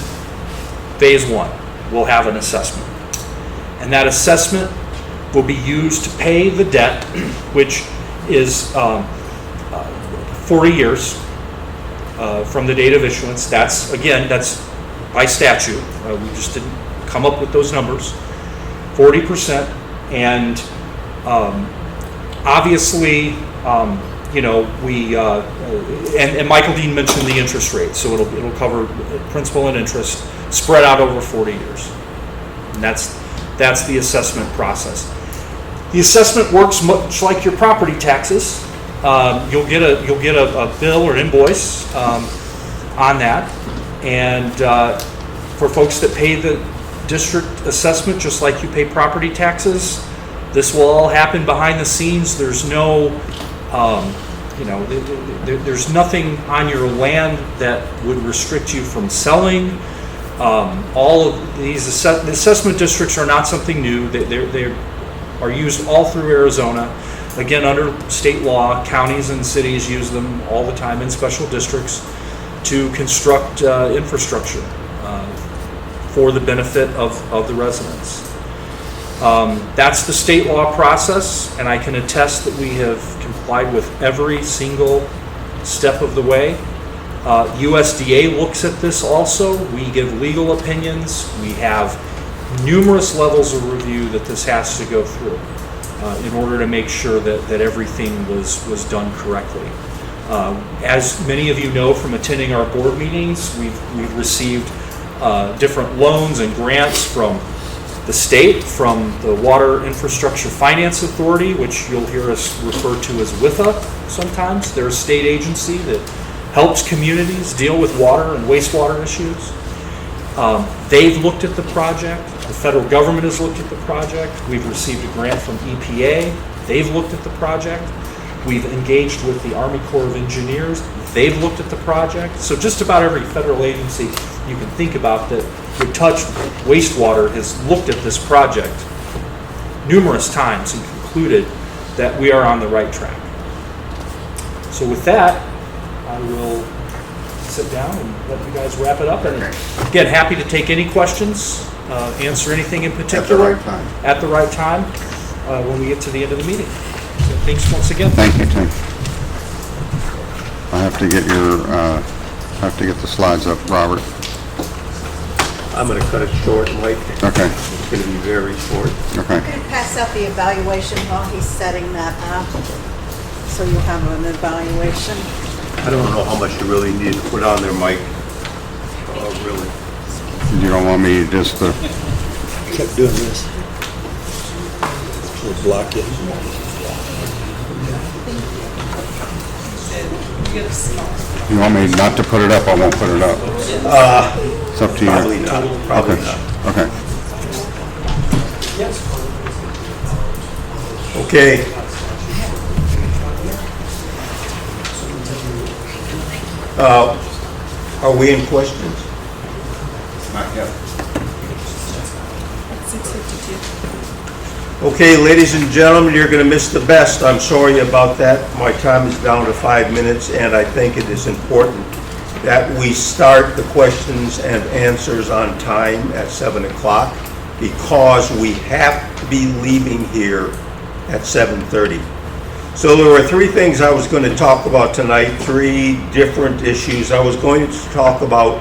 phase 1 will have an assessment, and that assessment will be used to pay the debt, which is 40 years from the date of issuance. That's by statute. We just didn't come up with those numbers. 40%, and obviously, we and Michael Dean mentioned the interest rate, so it'll cover principal and interest spread out over 40 years, and that's the assessment process. The assessment works much like your property taxes. You'll get a bill or invoice on that, and for folks that pay the district assessment just like you pay property taxes, this will all happen behind the scenes. There's no, there's nothing on your land that would restrict you from selling. All of these the assessment districts are not something new. They are used all through Arizona. Again, under state law, counties and cities use them all the time in special districts to construct infrastructure for the benefit of the residents. That's the state law process, and I can attest that we have complied with every single step of the way. USDA looks at this also. We give legal opinions. We have numerous levels of review that this has to go through in order to make sure that everything was done correctly. As many of you know from attending our board meetings, we've received different loans and grants from the state, from the Water Infrastructure Finance Authority, which you'll hear us refer to as WIFA sometimes. They're a state agency that helps communities deal with water and wastewater issues. They've looked at the project. The federal government has looked at the project. We've received a grant from EPA. They've looked at the project. We've engaged with the Army Corps of Engineers. They've looked at the project. So just about every federal agency you can think about that would touch wastewater has looked at this project numerous times and concluded that we are on the right track. So with that, I will sit down and let you guys wrap it up. And again, happy to take any questions, answer anything in particular At the right time. when we get to the end of the meeting. So thanks once again. Thank you, Tim. I have to get the slides up, Robert. I'm gonna cut it short, Mike. Okay, It's gonna be very short. okay. I'm gonna pass out the evaluation while he's setting that up, so you'll have an evaluation. I don't know how much you really need to put on there, Mike. Really. You don't want me just to, Kept doing this. We'll block it. you want me not to put it up, I won't put it up. It's up to you. Probably not, probably Okay. not. Okay. Okay. Are we in questions? Not yet. Okay, ladies and gentlemen, you're going to miss the best. I'm sorry about that. My time is down to 5 minutes, and I think it is important that we start the questions and answers on time at 7 o'clock because we have to be leaving here at 7:30. So there were 3 things I was going to talk about tonight, 3 different issues. I was going to talk about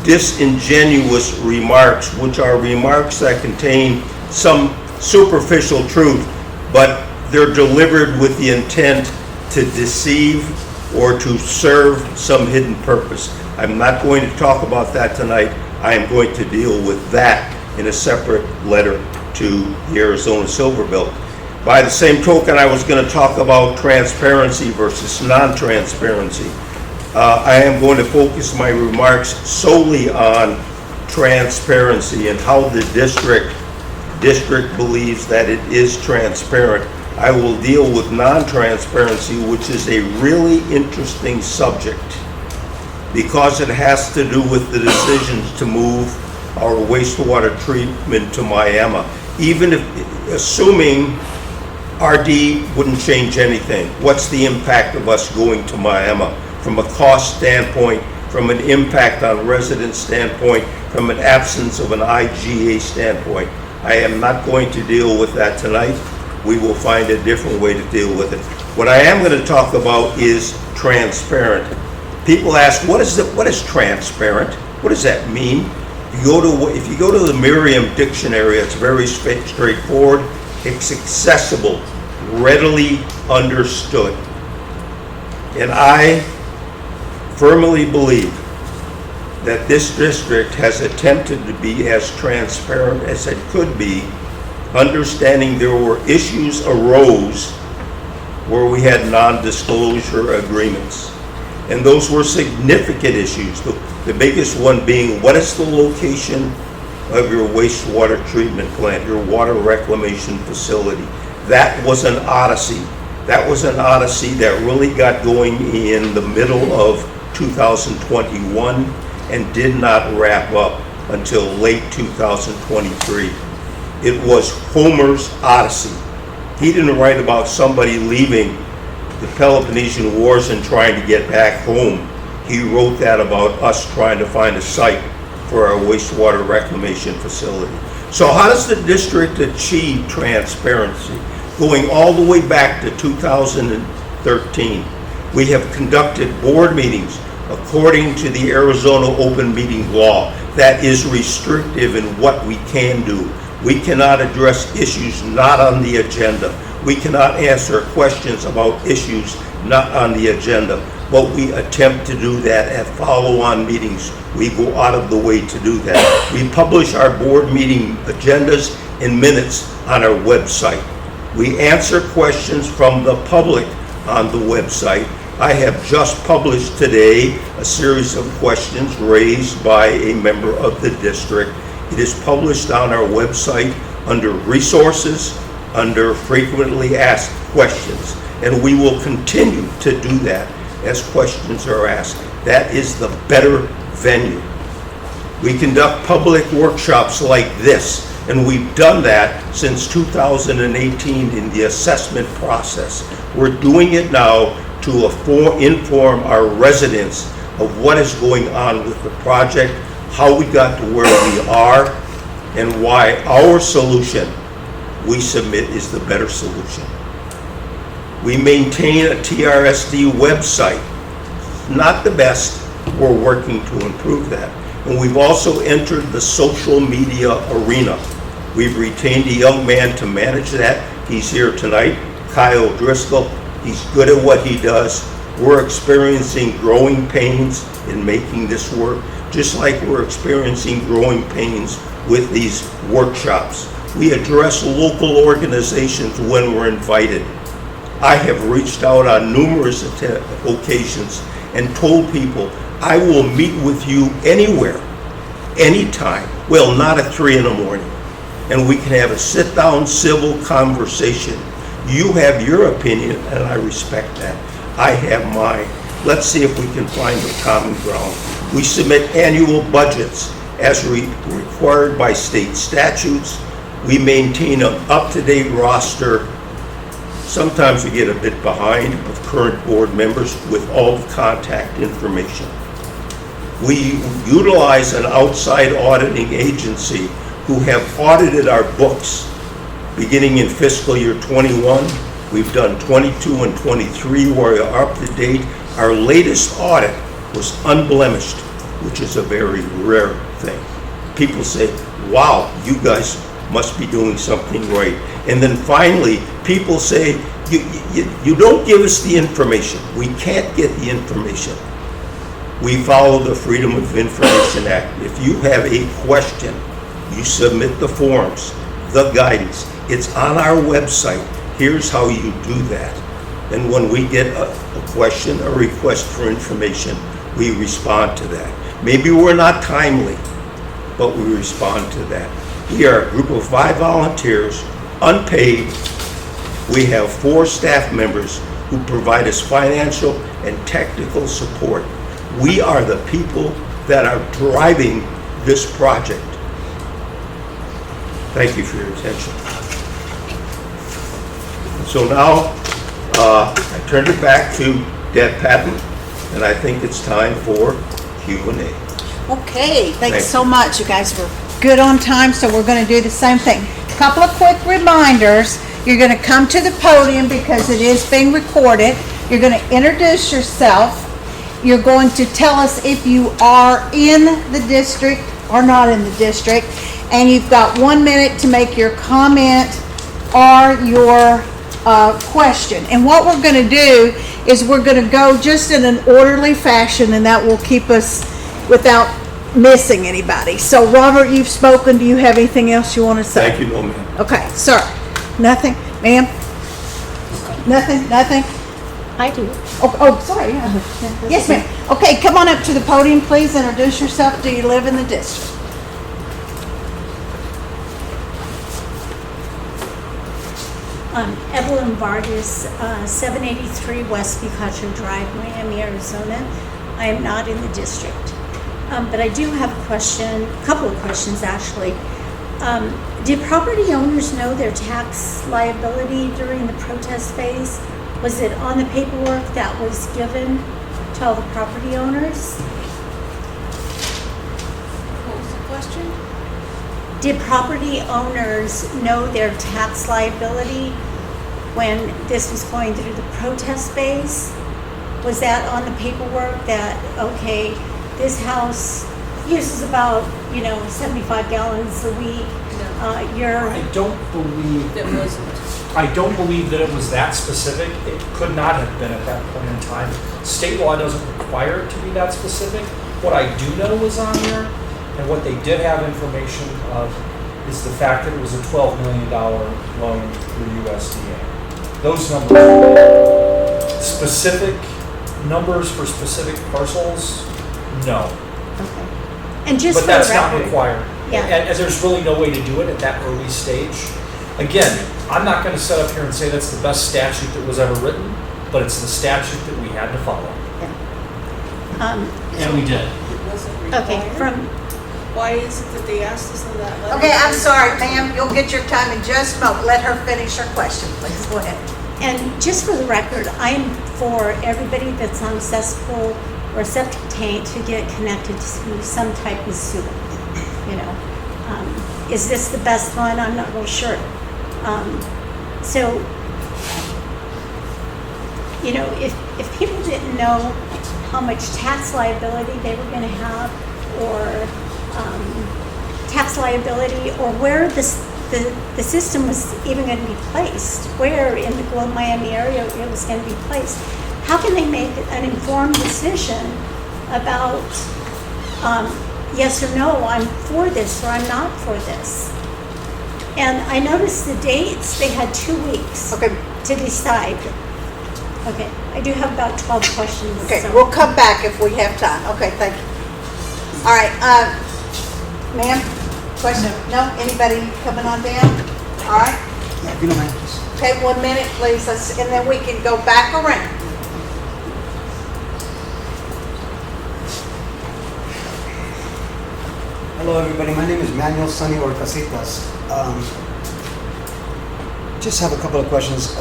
disingenuous remarks, which are remarks that contain some superficial truth, but they're delivered with the intent to deceive or to serve some hidden purpose. I'm not going to talk about that tonight. I am going to deal with that in a separate letter to the Arizona Silverbill. By the same token, I was going to talk about transparency versus non-transparency. I am going to focus my remarks solely on transparency and how the district believes that it is transparent. I will deal with non-transparency, which is a really interesting subject because it has to do with the decisions to move our wastewater treatment to Miami. Even if, assuming RD wouldn't change anything, what's the impact of us going to Miami from a cost standpoint, from an impact on resident standpoint, from an absence of an IGA standpoint? I am not going to deal with that tonight. We will find a different way to deal with it. What I am going to talk about is transparent. People ask, what is transparent? What does that mean? If you go to the Merriam Dictionary, it's very straightforward. It's accessible, readily understood. And I firmly believe that this district has attempted to be as transparent as it could be, understanding there were issues arose where we had non-disclosure agreements. And those were significant issues. The biggest one being, what is the location of your wastewater treatment plant, your water reclamation facility? That was an odyssey. That was an odyssey that really got going in the middle of 2021 and did not wrap up until late 2023. It was Homer's Odyssey. He didn't write about somebody leaving the Peloponnesian Wars and trying to get back home. He wrote that about us trying to find a site for our wastewater reclamation facility. So how does the district achieve transparency? Going all the way back to 2013, we have conducted board meetings according to the Arizona open meeting law. That is restrictive in what we can do. We cannot address issues not on the agenda. We cannot answer questions about issues not on the agenda. But we attempt to do that at follow-on meetings. We go out of the way to do that. We publish our board meeting agendas and minutes on our website. We answer questions from the public on the website. I have just published today a series of questions raised by a member of the district. It is published on our website under resources, under frequently asked questions, and we will continue to do that as questions are asked. That is the better venue. We conduct public workshops like this, and we've done that since 2018 in the assessment process. We're doing it now to inform our residents of what is going on with the project, how we got to where we are, and why our solution we submit is the better solution. We maintain a TRSD website. Not the best. We're working to improve that. And we've also entered the social media arena. We've retained a young man to manage that. He's here tonight, Kyle Driscoll. He's good at what he does. We're experiencing growing pains in making this work, just like we're experiencing growing pains with these workshops. We address local organizations when we're invited. I have reached out on numerous occasions and told people, I will meet with you anywhere, anytime. Well, not at 3 in the morning. And we can have a sit-down civil conversation. You have your opinion, and I respect that. I have mine. Let's see if we can find a common ground. We submit annual budgets as required by state statutes. We maintain an up-to-date roster. Sometimes we get a bit behind of current board members with all the contact information. We utilize an outside auditing agency who have audited our books beginning in fiscal year 21. We've done 22 and 23 where we are up to date. Our latest audit was unblemished, which is a very rare thing. People say, wow, you guys must be doing something right. And then finally, people say, you don't give us the information. We can't get the information. We follow the Freedom of Information Act. If you have a question, you submit the forms, the guidance. It's on our website. Here's how you do that. And when we get a question, a request for information, we respond to that. Maybe we're not timely, but we respond to that. We are a group of 5 volunteers, unpaid. We have 4 staff members who provide us financial and technical support. We are the people that are driving this project. Thank you for your attention. So now, I turn it back to Deb Patton, and I think it's time for Q&A. Okay, thanks Thank so much. You guys were good on time, so we're going to do the same thing. Couple of quick reminders. You're going to come to the podium because it is being recorded. You're going to introduce yourself. You're going to tell us if you are in the district or not in the district. And you've got 1 minute to make your comment or your question. And what we're going to do is we're going to go just in an orderly fashion, and that will keep us without missing anybody. So Robert, you've spoken. Do you have anything else you want to say? Thank you, no ma'am. Okay, sir. Nothing? Ma'am? Nothing? Nothing? I do. Oh, sorry. Yeah. Yes, ma'am. Okay, come on up to the podium, please. Introduce yourself. Do you live in the district? Evelyn Vargas, 783 West Picacho Drive, Miami, Arizona. I am not in the district. But I do have a question, a couple of questions actually. Did property owners know their tax liability during the protest phase? Was it on the paperwork that was given to all the property owners? What was the question? Did property owners know their tax liability when this was going through the protest phase? Was that on the paperwork that, okay, this house uses about, 75 gallons a week? You're, I don't believe that it was that specific. It could not have been at that point in time. State law doesn't require it to be that specific. What I do know was on there, and what they did have information of, is the fact that it was a $12 million loan through USDA. Those numbers, specific numbers for specific parcels, no. okay. And just But for the that's not record, required. Yeah. And there's really no way to do it at that early stage. Again, I'm not going to sit up here and say that's the best statute that was ever written, but it's the statute that we had to follow. And we did. okay, from, Why is it that they asked us in that letter? Okay, I'm sorry, ma'am, you'll get your time in just a moment. Let her finish her question, please. Go ahead. and just for the record, I'm for everybody that's on cesspool or septic tank to get connected to some type of sewer. Is this the best one? I'm not real sure. So, if people didn't know how much tax liability they were gonna have, or tax liability, or where the system was even gonna be placed, where in the Globe Miami area it was gonna be placed, how can they make an informed decision about, yes or no, I'm for this or I'm not for this? And I noticed the dates, they had 2 weeks Okay, to decide. Okay, I do have about 12 questions. okay, so- we'll come back if we have time. Okay, thank you. All right, ma'am, question? No, anybody coming on down? All right, Yeah, if you don't mind, please. okay, 1 minute, please, and then we can go back around. Hello, everybody. My name is Manuel Sonny Orcasitas. Just have a couple of questions.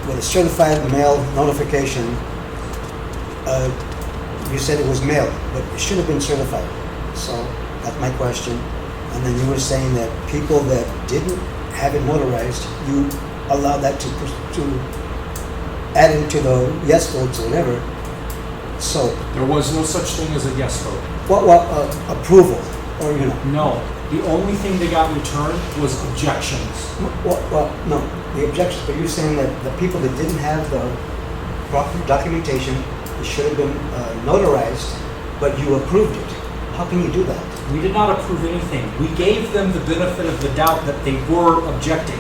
With a certified mail notification, you said it was mailed, but it should have been certified. So that's my question. And then you were saying that people that didn't have it notarized, you allowed that to add into the yes votes or whatever. So, There was no such thing as a yes vote. what approval, or No, the only thing that got returned was objections. Well, no, the objections, but you're saying that the people that didn't have the proper documentation, it should have been notarized, but you approved it. How can you do that? We did not approve anything. We gave them the benefit of the doubt that they were objecting.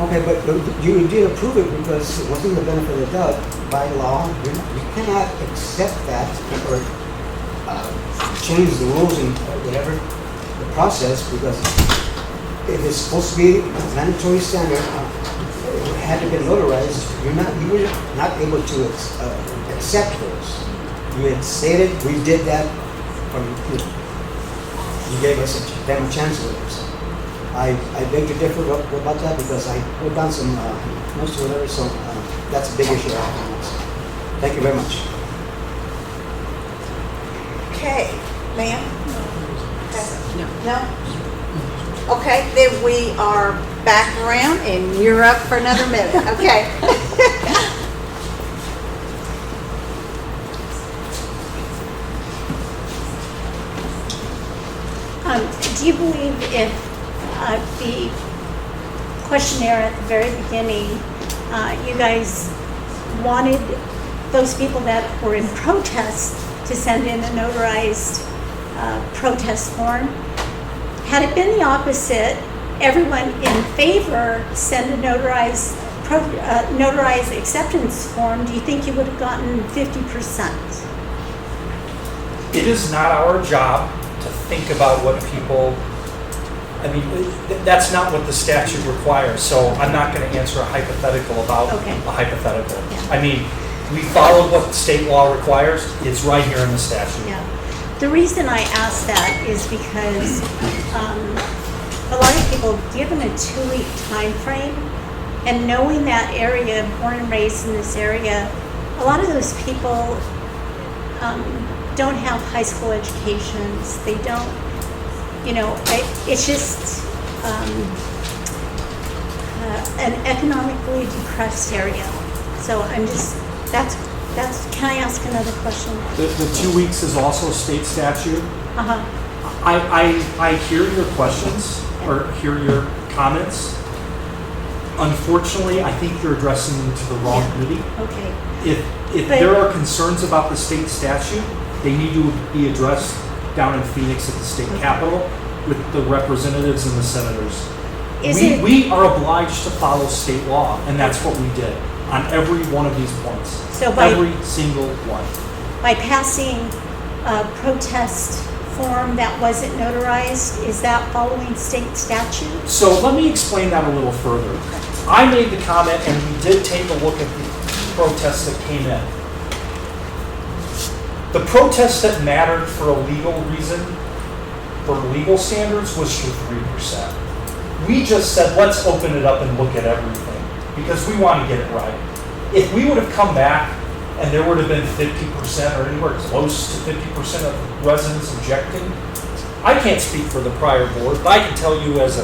Okay, but you did approve it because it wasn't the benefit of the doubt by law. You cannot accept that or change the rules and whatever, the process, because if it's supposed to be a mandatory standard, it had to be notarized. You were not able to accept those. You had stated we did that from, you gave us them a chance with it. So I beg to differ about that because I put down some notes or whatever, so that's a big issue. Thank you very much. Okay, ma'am? No? Okay, then we are back around and you're up for another minute, okay? Do you believe if the questionnaire at the very beginning, you guys wanted those people that were in protest to send in a notarized protest form? Had it been the opposite, everyone in favor send a notarized acceptance form, do you think you would have gotten 50%? It is not our job to think about what people, that's not what the statute requires, so I'm not going to answer a hypothetical about Okay. a hypothetical. Yeah. We followed what the state law requires, it's right here in the statute. Yeah. The reason I ask that is because a lot of people, given a 2-week time frame, and knowing that area, born and raised in this area, a lot of those people don't have high school educations. They don't, it's just an economically depressed area. So that's Can I ask another question? The 2 weeks is also state statute. Uh-huh. I hear your questions or hear your comments. Unfortunately, I think you're addressing them to the wrong committee. Okay. If But- there are concerns about the state statute, they need to be addressed down in Phoenix at the state capitol with the representatives and the senators. We are obliged to follow state law, and that's what we did on every one of these points. So by- every single one. By passing a protest form that wasn't notarized, is that following state statute? So let me explain that a little further. I made the comment, and we did take a look at the protests that came in. The protest that mattered for a legal reason, for legal standards, was your 3%. We just said, let's open it up and look at everything, because we want to get it right. If we would have come back and there would have been 50% or anywhere close to 50% of residents objecting, I can't speak for the prior board, but I can tell you as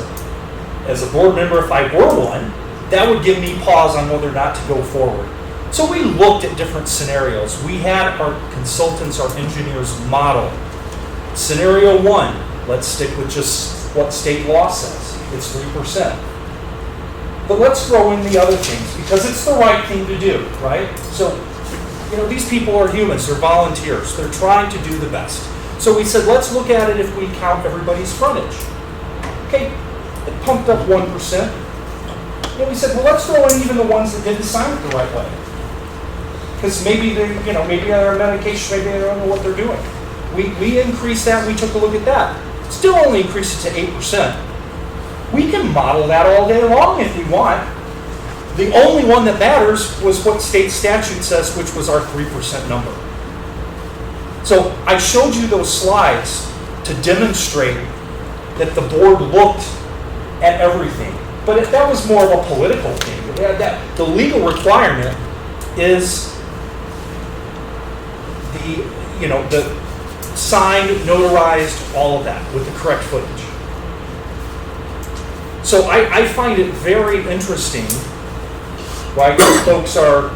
a board member, if I were one, that would give me pause on whether or not to go forward. So we looked at different scenarios. We had our consultants, our engineers model. Scenario 1, let's stick with just what state law says. It's 3%. But let's throw in the other things because it's the right thing to do, right? So, these people are humans. They're volunteers. They're trying to do the best. So we said, let's look at it if we count everybody's frontage. Okay, it pumped up 1%. And we said, well, let's throw in even the ones that didn't sign it the right way. Because maybe maybe they're on medication, maybe they don't know what they're doing. We increased that, we took a look at that. Still only increased it to 8%. We can model that all day long if we want. The only one that matters was what state statute says, which was our 3% number. So I showed you those slides to demonstrate that the board looked at everything. But that was more of a political thing. The legal requirement is the signed, notarized, all of that with the correct footage. So I find it very interesting why folks are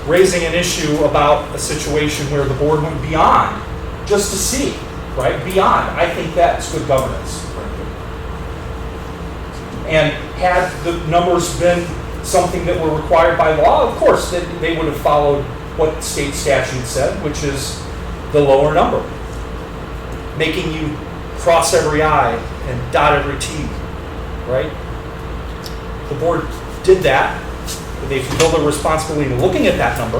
raising an issue about a situation where the board went beyond just to see, right? Beyond. I think that's good governance. And had the numbers been something that were required by law, of course, they would have followed what state statute said, which is the lower number. Making you cross every I and dot every T, right? The board did that. They fulfilled their responsibility in looking at that number.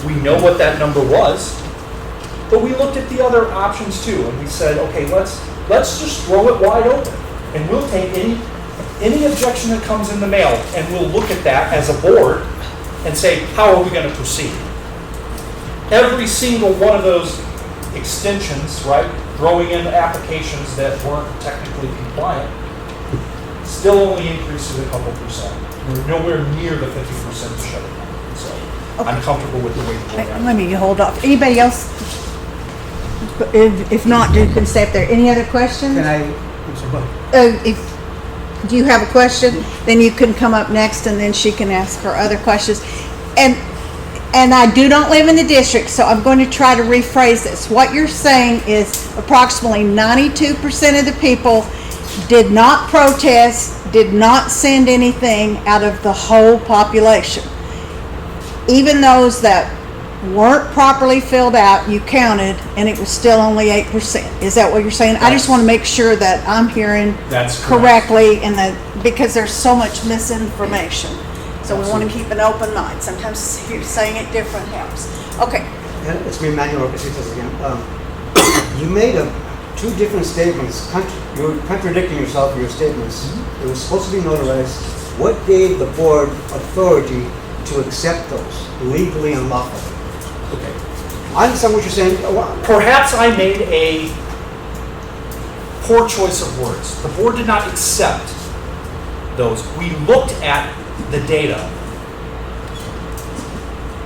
We know what that number was. But we looked at the other options too, and we said, okay, let's just throw it wide open. And we'll take any objection that comes in the mail, and we'll look at that as a board and say, how are we going to proceed? Every single one of those extensions, right, throwing in applications that weren't technically compliant, still only increases a couple percent. We're nowhere near the 50% to shut it down. So I'm comfortable with the way the board acted. Let me hold off. Anybody else? If not, you can stay up there. Any other questions? Do you have a question? Then you can come up next, and then she can ask her other questions. And I do not live in the district, so I'm going to try to rephrase this. What you're saying is approximately 92% of the people did not protest, did not send anything out of the whole population. Even those that weren't properly filled out, you counted, and it was still only 8%. Is that what you're saying? I just want to make sure that I'm hearing That's correctly, because there's so much misinformation. So we want to keep an open mind. Sometimes saying it different helps. Okay. It's me, Manuel Orcasitas again. You made two different statements. You were contradicting yourself in your statements. Mm-hmm. It was supposed to be notarized. What gave the board authority to accept those legally and lawfully? Okay. I understand what you're saying. Perhaps I made a poor choice of words. The board did not accept those. We looked at the data.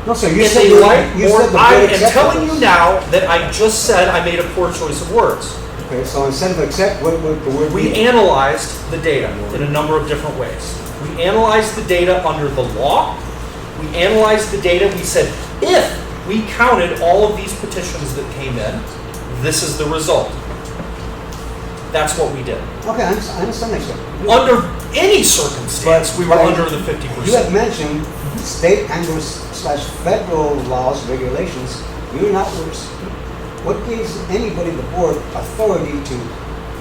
No, sir, you If said they like you more, said the I board am accepted telling those. you now that I just said I made a poor choice of words. Okay, so instead of accept, what would the word We be? analyzed the data in a number of different ways. We analyzed the data under the law. We analyzed the data. We said, if we counted all of these petitions that came in, this is the result. That's what we did. Okay, I understand that, sir. Under any circumstance, we were But under the 50%. You have mentioned state and slash federal laws, regulations. You're not, what gives anybody, the board, authority to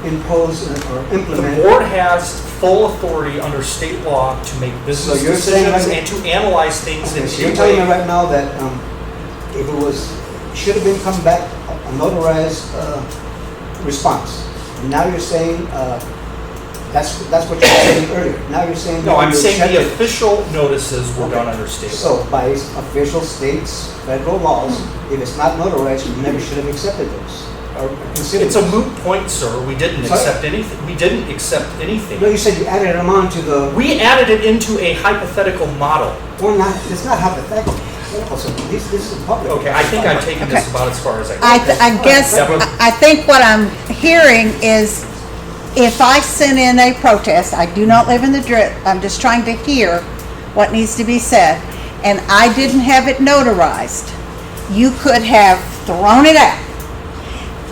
impose or implement? The board has full authority under state law to make business So you're saying decisions right- and to analyze things in So you're a telling me way. right now that if it was, should have been come back a notarized response. And now you're saying, that's what you were saying earlier. Now you're saying. No, I'm you saying the accepted- official notices were Okay. done under state law. So by official states, federal laws, if it's not notarized, you never should have accepted those or considered. It's a those. moot point, sir. We didn't Sorry? accept anything. We didn't accept No, anything. you said you added them on to the, We added it into a hypothetical model. or not, it's not hypothetical. Also, this is public. Okay, I think I've taken this Okay. about as far as I can. I guess, Deborah? I think what I'm hearing is if I send in a protest, I do not live in the drip, I'm just trying to hear what needs to be said, and I didn't have it notarized, you could have thrown it out.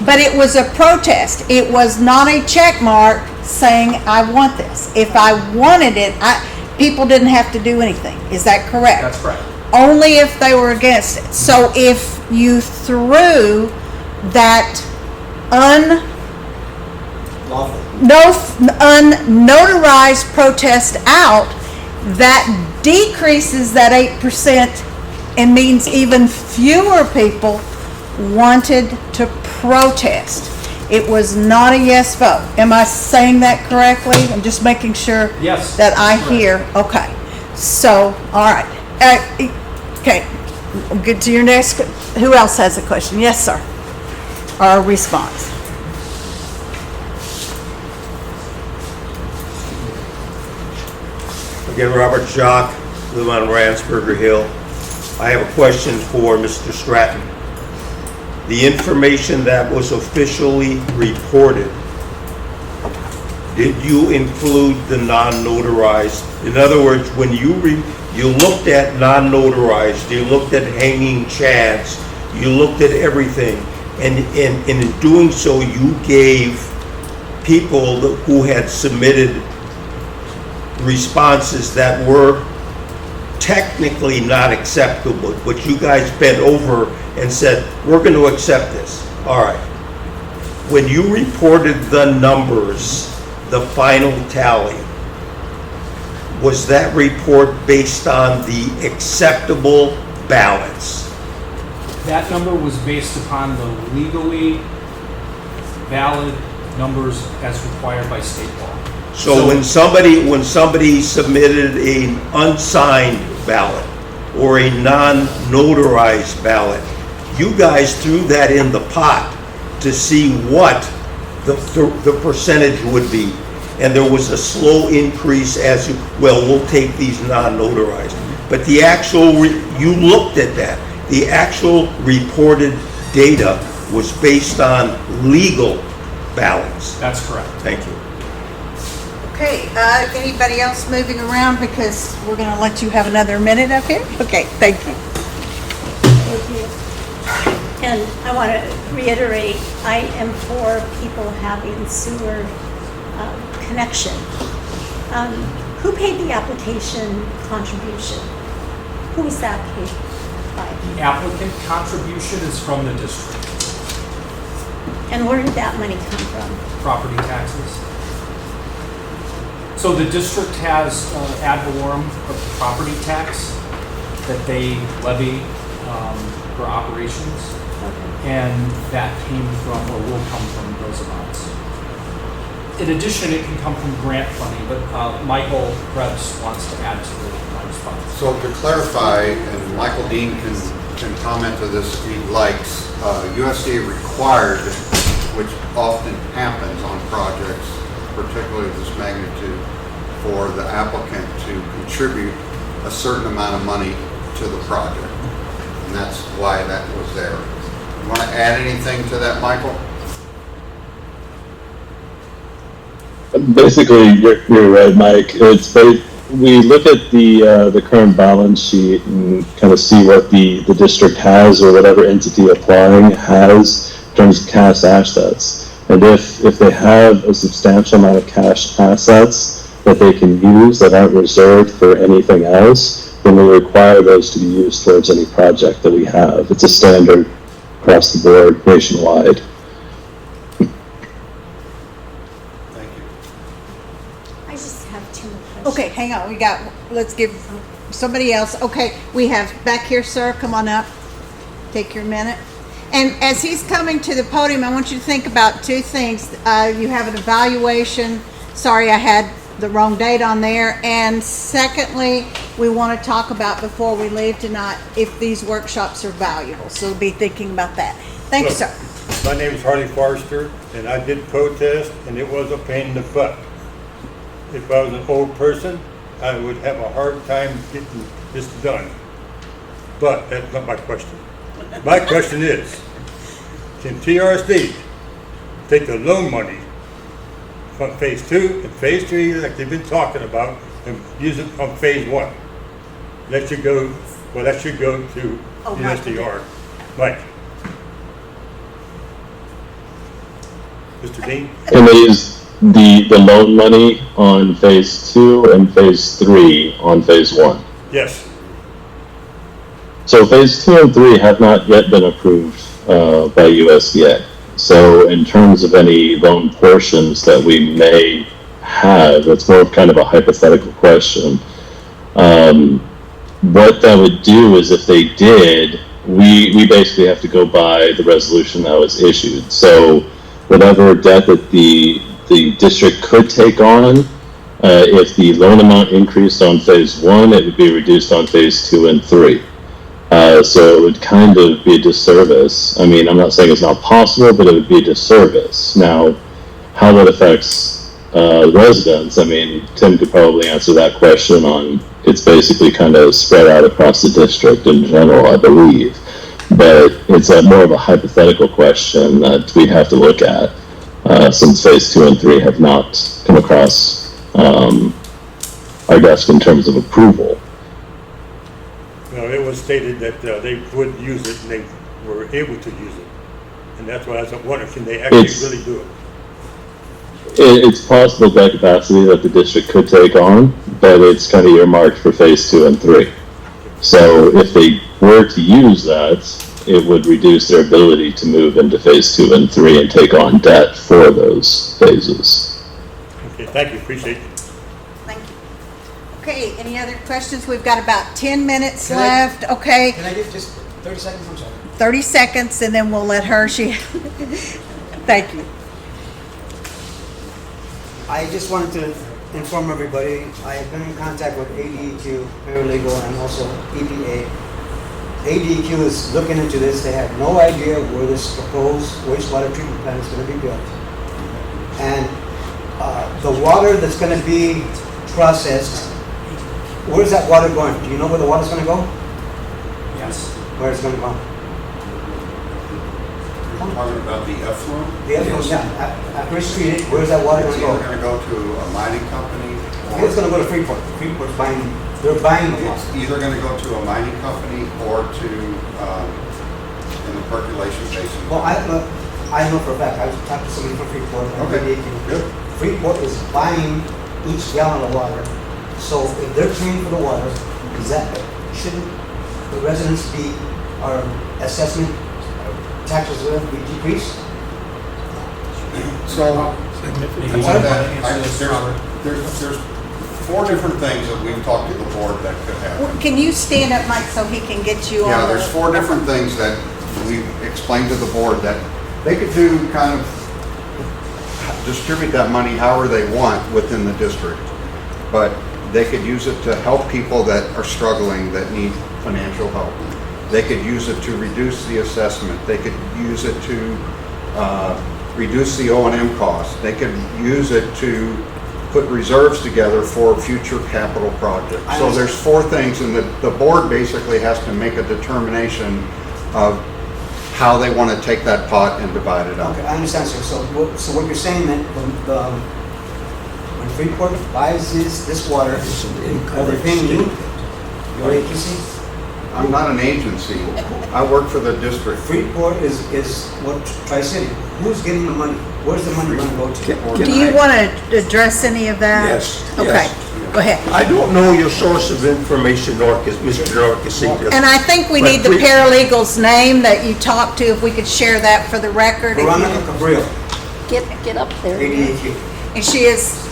But it was a protest. It was not a check mark saying, I want this. If I wanted it, people didn't have to do anything. Is that correct? That's correct. Only if they were against it. So if you threw that Lawful. unnotarized protest out, that decreases that 8% and means even fewer people wanted to protest. It was not a yes vote. Am I saying that correctly? I'm just making sure Yes, that I that's hear. Okay. So, all right. Okay. We'll get to your next. Who else has a question? Yes, sir. Or a response? Again, Robert Jock, live on Ransburger Hill. I have a question for Mr. Stratton. The information that was officially reported, did you include the non-notarized? In other words, when you looked at non-notarized, you looked at hanging chads, you looked at everything, and in doing so, you gave people who had submitted responses that were technically not acceptable, but you guys bent over and said, we're going to accept this. All right. When you reported the numbers, the final tally, was that report based on the acceptable balance? That number was based upon the legally valid numbers as required by state law. So when somebody submitted an unsigned ballot or a non-notarized ballot, you guys threw that in the pot to see what the percentage would be. And there was a slow increase as we'll take these non-notarized. But the actual, you looked at that. The actual reported data was based on legal balance. That's correct. Thank you. Okay, anybody else moving around because we're going to let you have another minute up here? Okay, thank you. Thank you. And I want to reiterate, I am for people having sewer connection. Who paid the application contribution? Who was that paid by? The applicant contribution is from the district. And where did that money come from? Property taxes. So the district has ad valorem of property tax that they levy for operations, and that came from, or will come from, those amounts. In addition, it can come from grant funding, but Michael Krebs wants to add to my response. So to clarify, and Michael Dean can comment to this if he likes, USDA required, which often happens on projects, particularly of this magnitude, for the applicant to contribute a certain amount of money to the project. And that's why that was there. You want to add anything to that, Michael? Basically, you're right, Mike. It's we look at the current balance sheet and kind of see what the district has or whatever entity applying has in terms of cash assets. And if they have a substantial amount of cash assets that they can use that aren't reserved for anything else, then we require those to be used towards any project that we have. It's a standard across the board nationwide. Thank you. I just have two more questions. Okay, hang on, let's give somebody else. Okay, we have back here, sir, come on up. Take your minute. And as he's coming to the podium, I want you to think about two things. You have an evaluation. Sorry, I had the wrong date on there. And secondly, we want to talk about before we leave tonight if these workshops are valuable. So be thinking about that. Thank you, sir. My name is Harley Forrester, and I did protest, and it was a pain in the butt. If I was an old person, I would have a hard time getting this done. But that's not my question. My question is, can TRSD take the loan money from phase 2 and phase 3 like they've been talking about and use it on phase 1? That should go to USDR. Mike. Mr. Dean? And they use the loan money on phase 2 and phase 3 on phase 1. Yes. So phase 2 and 3 have not yet been approved by USDA. So in terms of any loan portions that we may have, it's more of kind of a hypothetical question. What that would do is if they did, we basically have to go by the resolution that was issued. So whatever debt that the district could take on, if the loan amount increased on phase 1, it would be reduced on phase 2 and 3. So it would kind of be a disservice. I mean, I'm not saying it's not possible, but it would be a disservice. Now, how that affects residents, I mean, Tim could probably answer that question on, it's basically kind of spread out across the district in general, I believe. But it's more of a hypothetical question that we have to look at since phase 2 and 3 have not come across our desk in terms of approval. No, it was stated that they would use it and they were able to use it. And that's why I was wondering, can they actually really do it? It's possible that capacity that the district could take on, but it's kind of earmarked for phase 2 and 3. So if they were to use that, it would reduce their ability to move into phase 2 and 3 and take on debt for those phases. Okay, thank you, appreciate it. Thank you. Okay, any other questions? We've got about 10 minutes left. Okay, Can I get just 30 seconds? I'm sorry. 30 seconds and then we'll let her, thank you. I just wanted to inform everybody, I have been in contact with ADEQ, paralegal, and also EPA. ADEQ is looking into this. They have no idea where this proposed wastewater treatment plant is going to be built. And the water that's going to be processed, where's that water going? Do you know where the water's going to go? Yes. Where it's going to go? You're talking about the effluent? The effluent, yeah. After it's treated, where's that water It's going to either go? going to go to a mining company or It's going to go to Freeport. Freeport's buying, they're buying the water. it's either going to go to a mining company or to in the percolation basin. Well, I know for a fact, I was talking to somebody from Freeport. And Okay, they can- good. Freeport is buying each gallon of water. So if they're paying for the water, shouldn't the residents be, our assessment, taxes will be decreased? So, Maybe on you that, can answer this, Robert. there's 4 different things that we've talked to the board that could happen. Can you stand up, Mike, so he can get you on Yeah, the... there's 4 different things that we explained to the board that they could do kind of distribute that money however they want within the district. But they could use it to help people that are struggling, that need financial help. They could use it to reduce the assessment. They could use it to reduce the O&M costs. They could use it to put reserves together for future capital projects. So there's 4 things, and the board basically has to make a determination of how they want to take that pot and divide it up. Okay, I understand, sir. So what you're saying that when when Freeport buys this water, are they paying you? Your agency? I'm not an agency. I work for the district. Freeport is what Tri-City. Who's getting the money? Where's the money gonna go to? Do you want to address any of that? Yes, Okay, yes. go ahead. I don't know your source of information, Mr. Norcasita. And I think we need the paralegal's name that you talked to, if we could share that for the record. If you- Veronica Cabrillo, Get up there. ADAQ. And she is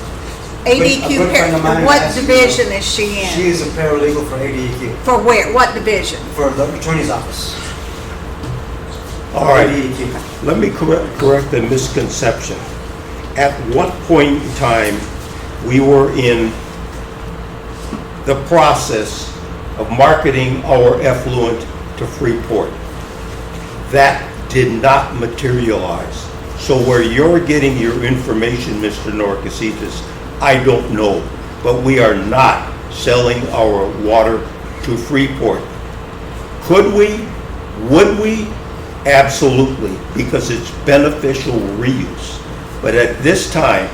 A ADQ, good friend of mine what asked me- division is she She in? is a paralegal for ADAQ, For where, what division? for the attorney's office. All right, ADAQ. let me correct the misconception. At what point in time we were in the process of marketing our effluent to Freeport? That did not materialize. So where you're getting your information, Mr. Norcasitas, I don't know. But we are not selling our water to Freeport. Could we? Would we? Absolutely, because it's beneficial reuse. But at this time,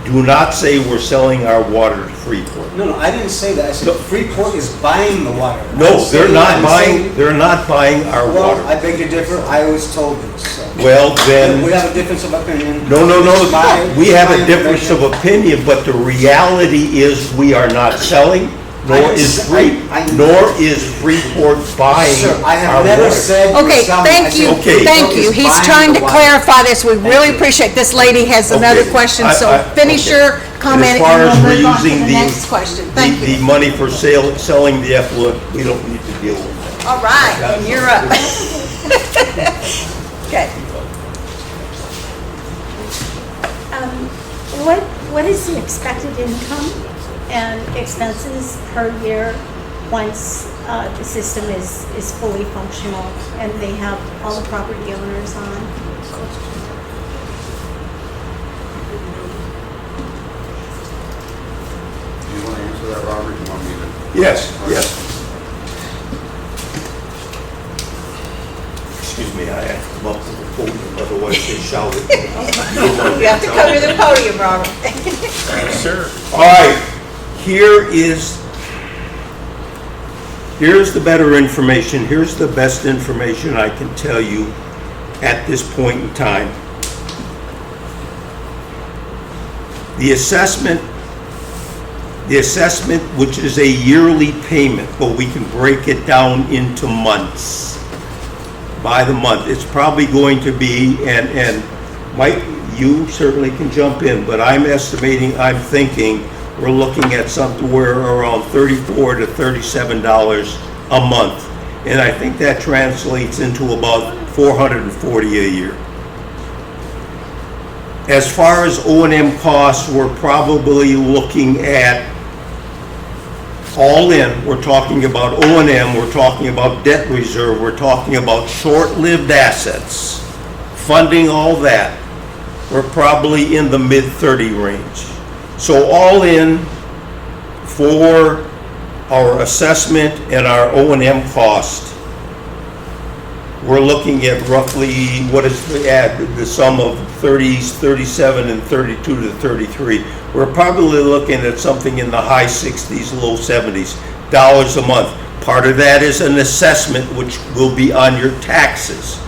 do not say we're selling our water to Freeport. No, I didn't say that. I said Freeport is buying the water. No, I'm they're saying- not I'm buying, saying- they're not buying our Well, water. I beg to differ. I was told this, so. Well, then. We have a difference of opinion. No, It's my- we have my a difference of information. opinion, but the reality is we are not selling, nor is Freeport buying Sir, I our have never water. said. Okay, we're selling. I thank you, said Okay. thank Freeport you. is He's buying trying the to water. clarify this. We really you. appreciate, this lady has another Okay. question, so finish okay. your comment And and as far as we'll we're move on to using the next question. Thank the you. money for selling the effluent, we don't need to deal with that. All right, and you're up. Okay. What is the expected income and expenses per year once the system is fully functional and they have all the property owners on? Do you want to answer that, Robert? You want me to? Yes, yes. Excuse me, I have to come up to the podium, otherwise they shout at me. You have to come to the podium, Robert. All right, here's the better information, here's the best information I can tell you at this point in time. The assessment, which is a yearly payment, but we can break it down into months. By the month, it's probably going to be, and Mike, you certainly can jump in, but I'm thinking we're looking at somewhere around $34 to $37 a month. And I think that translates into about $440 a year. As far as O&M costs, we're probably looking at, all in, we're talking about O&M, we're talking about debt reserve, we're talking about short-lived assets, funding all that, we're probably in the mid-30 range. So all in, for our assessment and our O&M cost, we're looking at roughly, what is the sum of 30s, 37, and 32 to 33. We're probably looking at something in the high 60s, low 70s dollars a month. Part of that is an assessment which will be on your taxes.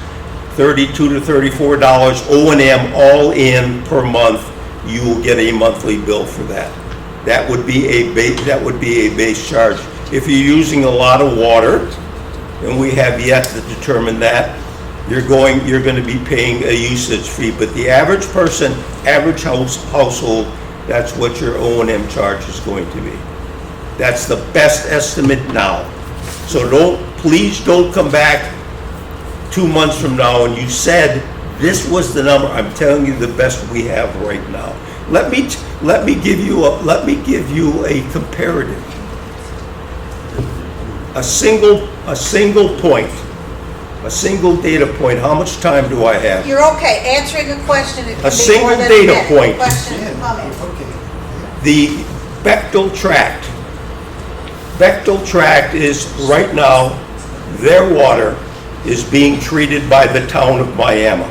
$32 to $34 O&M all in per month. You will get a monthly bill for that. That would be a base charge. If you're using a lot of water, and we have yet to determine that, you're going to be paying a usage fee. But the average person, average household, that's what your O&M charge is going to be. That's the best estimate now. So please don't come back 2 months from now and you said this was the number. I'm telling you the best we have right now. Let me give you a comparative. A single point, a single data point. How much time do I have? You're okay, answering a question, it can be more single than a data minute. point. Question and comment. The Bechtel tract. Bechtel tract is, right now, their water is being treated by the town of Miami.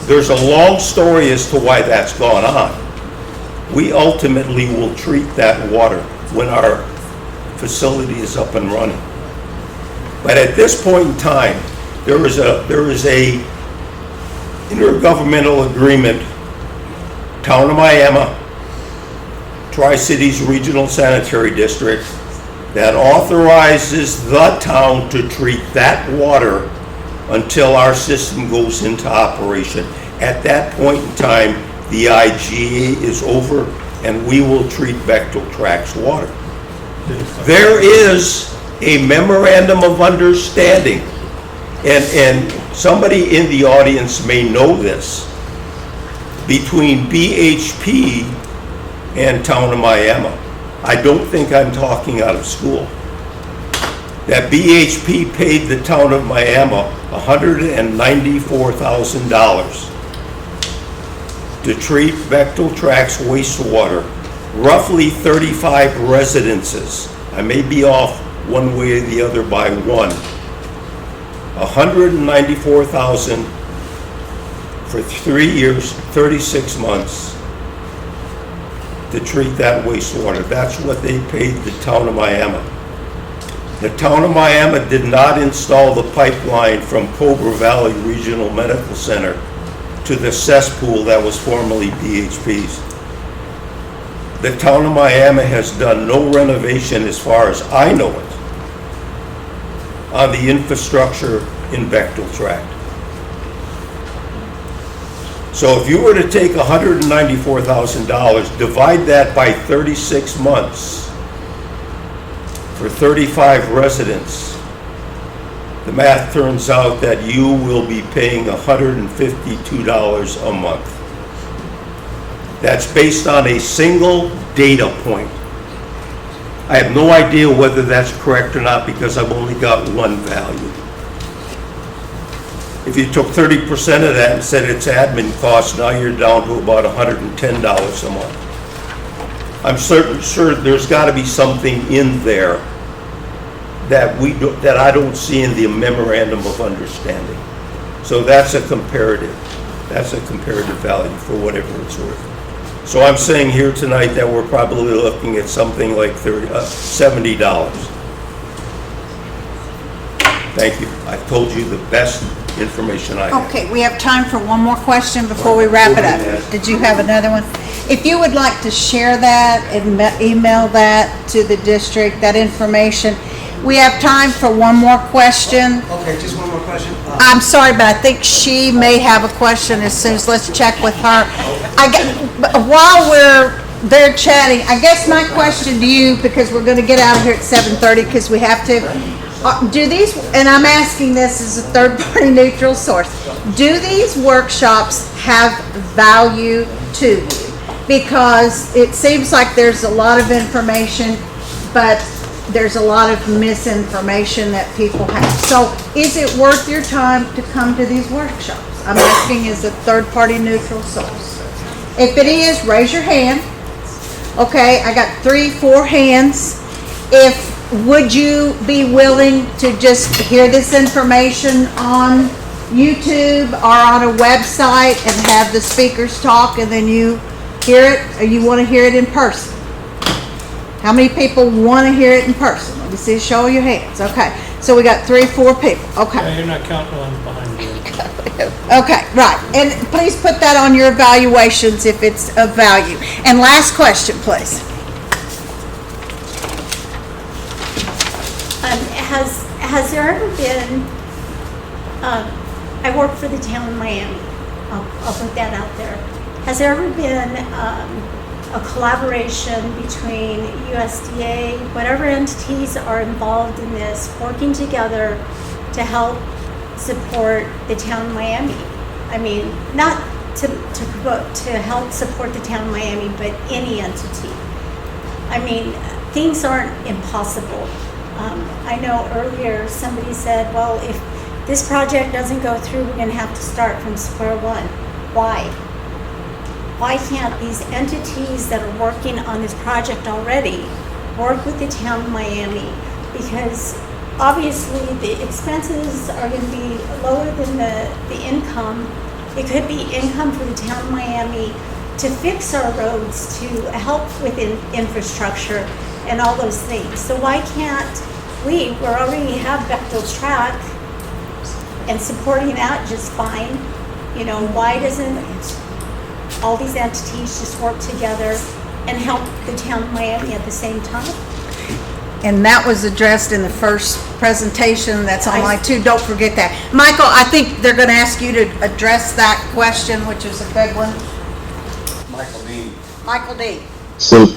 There's a long story as to why that's gone on. We ultimately will treat that water when our facility is up and running. But at this point in time, there is a intergovernmental agreement, Town of Miami, Tri-Cities Regional Sanitary District, that authorizes the town to treat that water until our system goes into operation. At that point in time, the IGA is over and we will treat Bechtel Tract's water. There is a memorandum of understanding, and somebody in the audience may know this, between BHP and Town of Miami. I don't think I'm talking out of school. That BHP paid the Town of Miami $194,000 to treat Bechtel Tract's wastewater, roughly 35 residences. I may be off one way or the other by one. $194,000 for 3 years, 36 months to treat that wastewater. That's what they paid the Town of Miami. The Town of Miami did not install the pipeline from Cobra Valley Regional Medical Center to the cesspool that was formerly BHP's. The Town of Miami has done no renovation, as far as I know it, on the infrastructure in Bechtel Tract. So if you were to take $194,000, divide that by 36 months for 35 residents, the math turns out that you will be paying $152 a month. That's based on a single data point. I have no idea whether that's correct or not because I've only got one value. If you took 30% of that and said it's admin costs, now you're down to about $110 a month. I'm sure there's got to be something in there that I don't see in the memorandum of understanding. So that's a comparative value for whatever it's worth. So I'm saying here tonight that we're probably looking at something like $70. Thank you. I've told you the best information I have. Okay, we have time for one more question before we wrap it up. Did you have another one? If you would like to share that and email that to the district, that information. We have time for one more question. Okay, just one more question. I'm sorry, but I think she may have a question as soon as, let's check with her. While they're chatting, I guess my question to you, because we're gonna get out of here at 7:30 because we have to, do these, and I'm asking this as a third-party neutral source, do these workshops have value to you? Because it seems like there's a lot of information, but there's a lot of misinformation that people have. So is it worth your time to come to these workshops? I'm asking as a third-party neutral source. If it is, raise your hand. Okay, I got 3, 4 hands. Would you be willing to just hear this information on YouTube or on a website and have the speakers talk and then you hear it, or you want to hear it in person? How many people want to hear it in person? Let me see, show your hands. Okay, so we got 3, 4 people. Okay. Yeah, you're not counting on behind you. Okay, right. And please put that on your evaluations if it's of value. And last question, please. Has there ever been, I work for the town of Miami, I'll put that out there. Has there ever been a collaboration between USDA, whatever entities are involved in this, working together to help support the town of Miami? I mean, not to help support the town of Miami, but any entity. I mean, things aren't impossible. I know earlier somebody said, well, if this project doesn't go through, we're going to have to start from square one. Why? Why can't these entities that are working on this project already work with the town of Miami? Because obviously the expenses are going to be lower than the income, it could be income for the town of Miami to fix our roads, to help with infrastructure and all those things. So why can't we already have Bechtel's track and supporting that just fine. You know, why doesn't all these entities just work together and help the town of Miami at the same time? And that was addressed in the first presentation that's on line 2. Don't forget that. Michael, I think they're gonna ask you to address that question, which is a good one. Michael Dean. Michael D. So,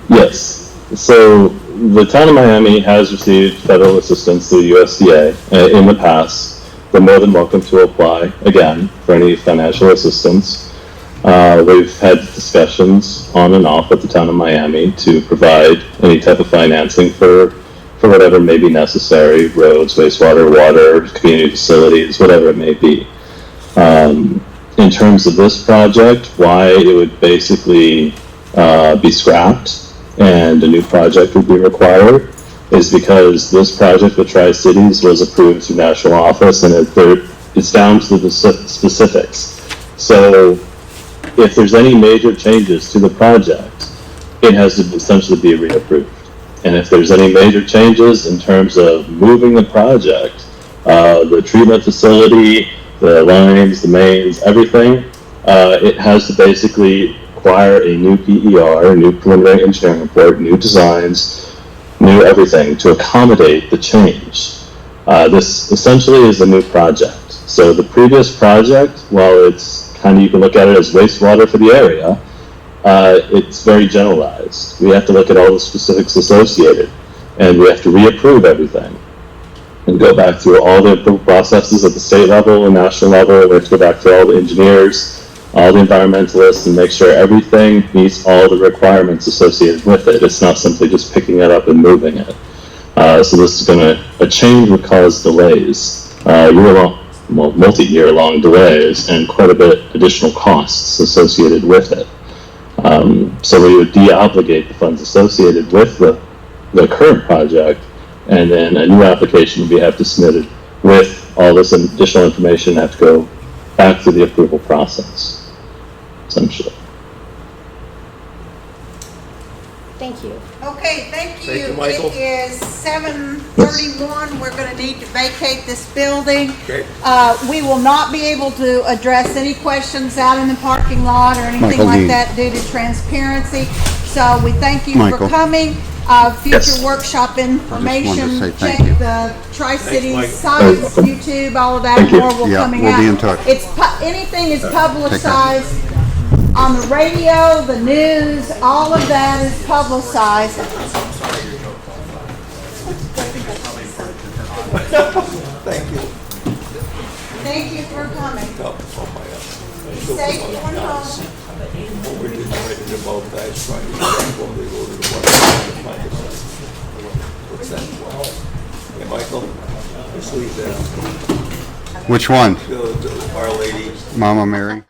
yes. So, the town of Miami has received federal assistance through USDA in the past. They're more than welcome to apply again for any financial assistance. We've had discussions on and off with the town of Miami to provide any type of financing for whatever may be necessary, roads, wastewater, water, community facilities, whatever it may be. In terms of this project, why it would basically be scrapped and a new project would be required is because this project with Tri-Cities was approved through national office, and it's down to the specifics. So if there's any major changes to the project, it has to essentially be reapproved. And if there's any major changes in terms of moving the project, the treatment facility, the lines, the mains, everything, it has to basically require a new PER, a new preliminary engineering report, new designs, new everything to accommodate the change. This essentially is a new project. So the previous project, while it's kind of, you can look at it as wastewater for the area, it's very generalized. We have to look at all the specifics associated, and we have to reapprove everything and go back through all the approval processes at the state level and national level. We have to go back through all the engineers, all the environmentalists, and make sure everything meets all the requirements associated with it. It's not simply just picking it up and moving it. So this is a change would cause delays, multi-year long delays, and quite a bit additional costs associated with it. So we would de-obligate the funds associated with the current project, and then a new application would have to submitted with all this additional information and have to go back through the approval process, essentially. Thank you. Okay, thank you. Thank you, Michael. It is 7:31. We're gonna need to vacate this building. Okay. We will not be able to address any questions out in the parking lot or anything Michael like Dean. that due to transparency. So we thank you for Michael. coming. Future Yes. workshop information, say check thank you. the Tri-Cities Mike. sites, YouTube, all of that, Thank you. more will Yeah, coming we'll out. be in touch. Anything is publicized on the radio, the news, all of that is publicized. Thank you. Thank you for coming. Be safe going home. We're just writing about guys trying to get when they go to the water. What's that? Hey, Michael, just leave that. Which one? Our lady. Mama Mary?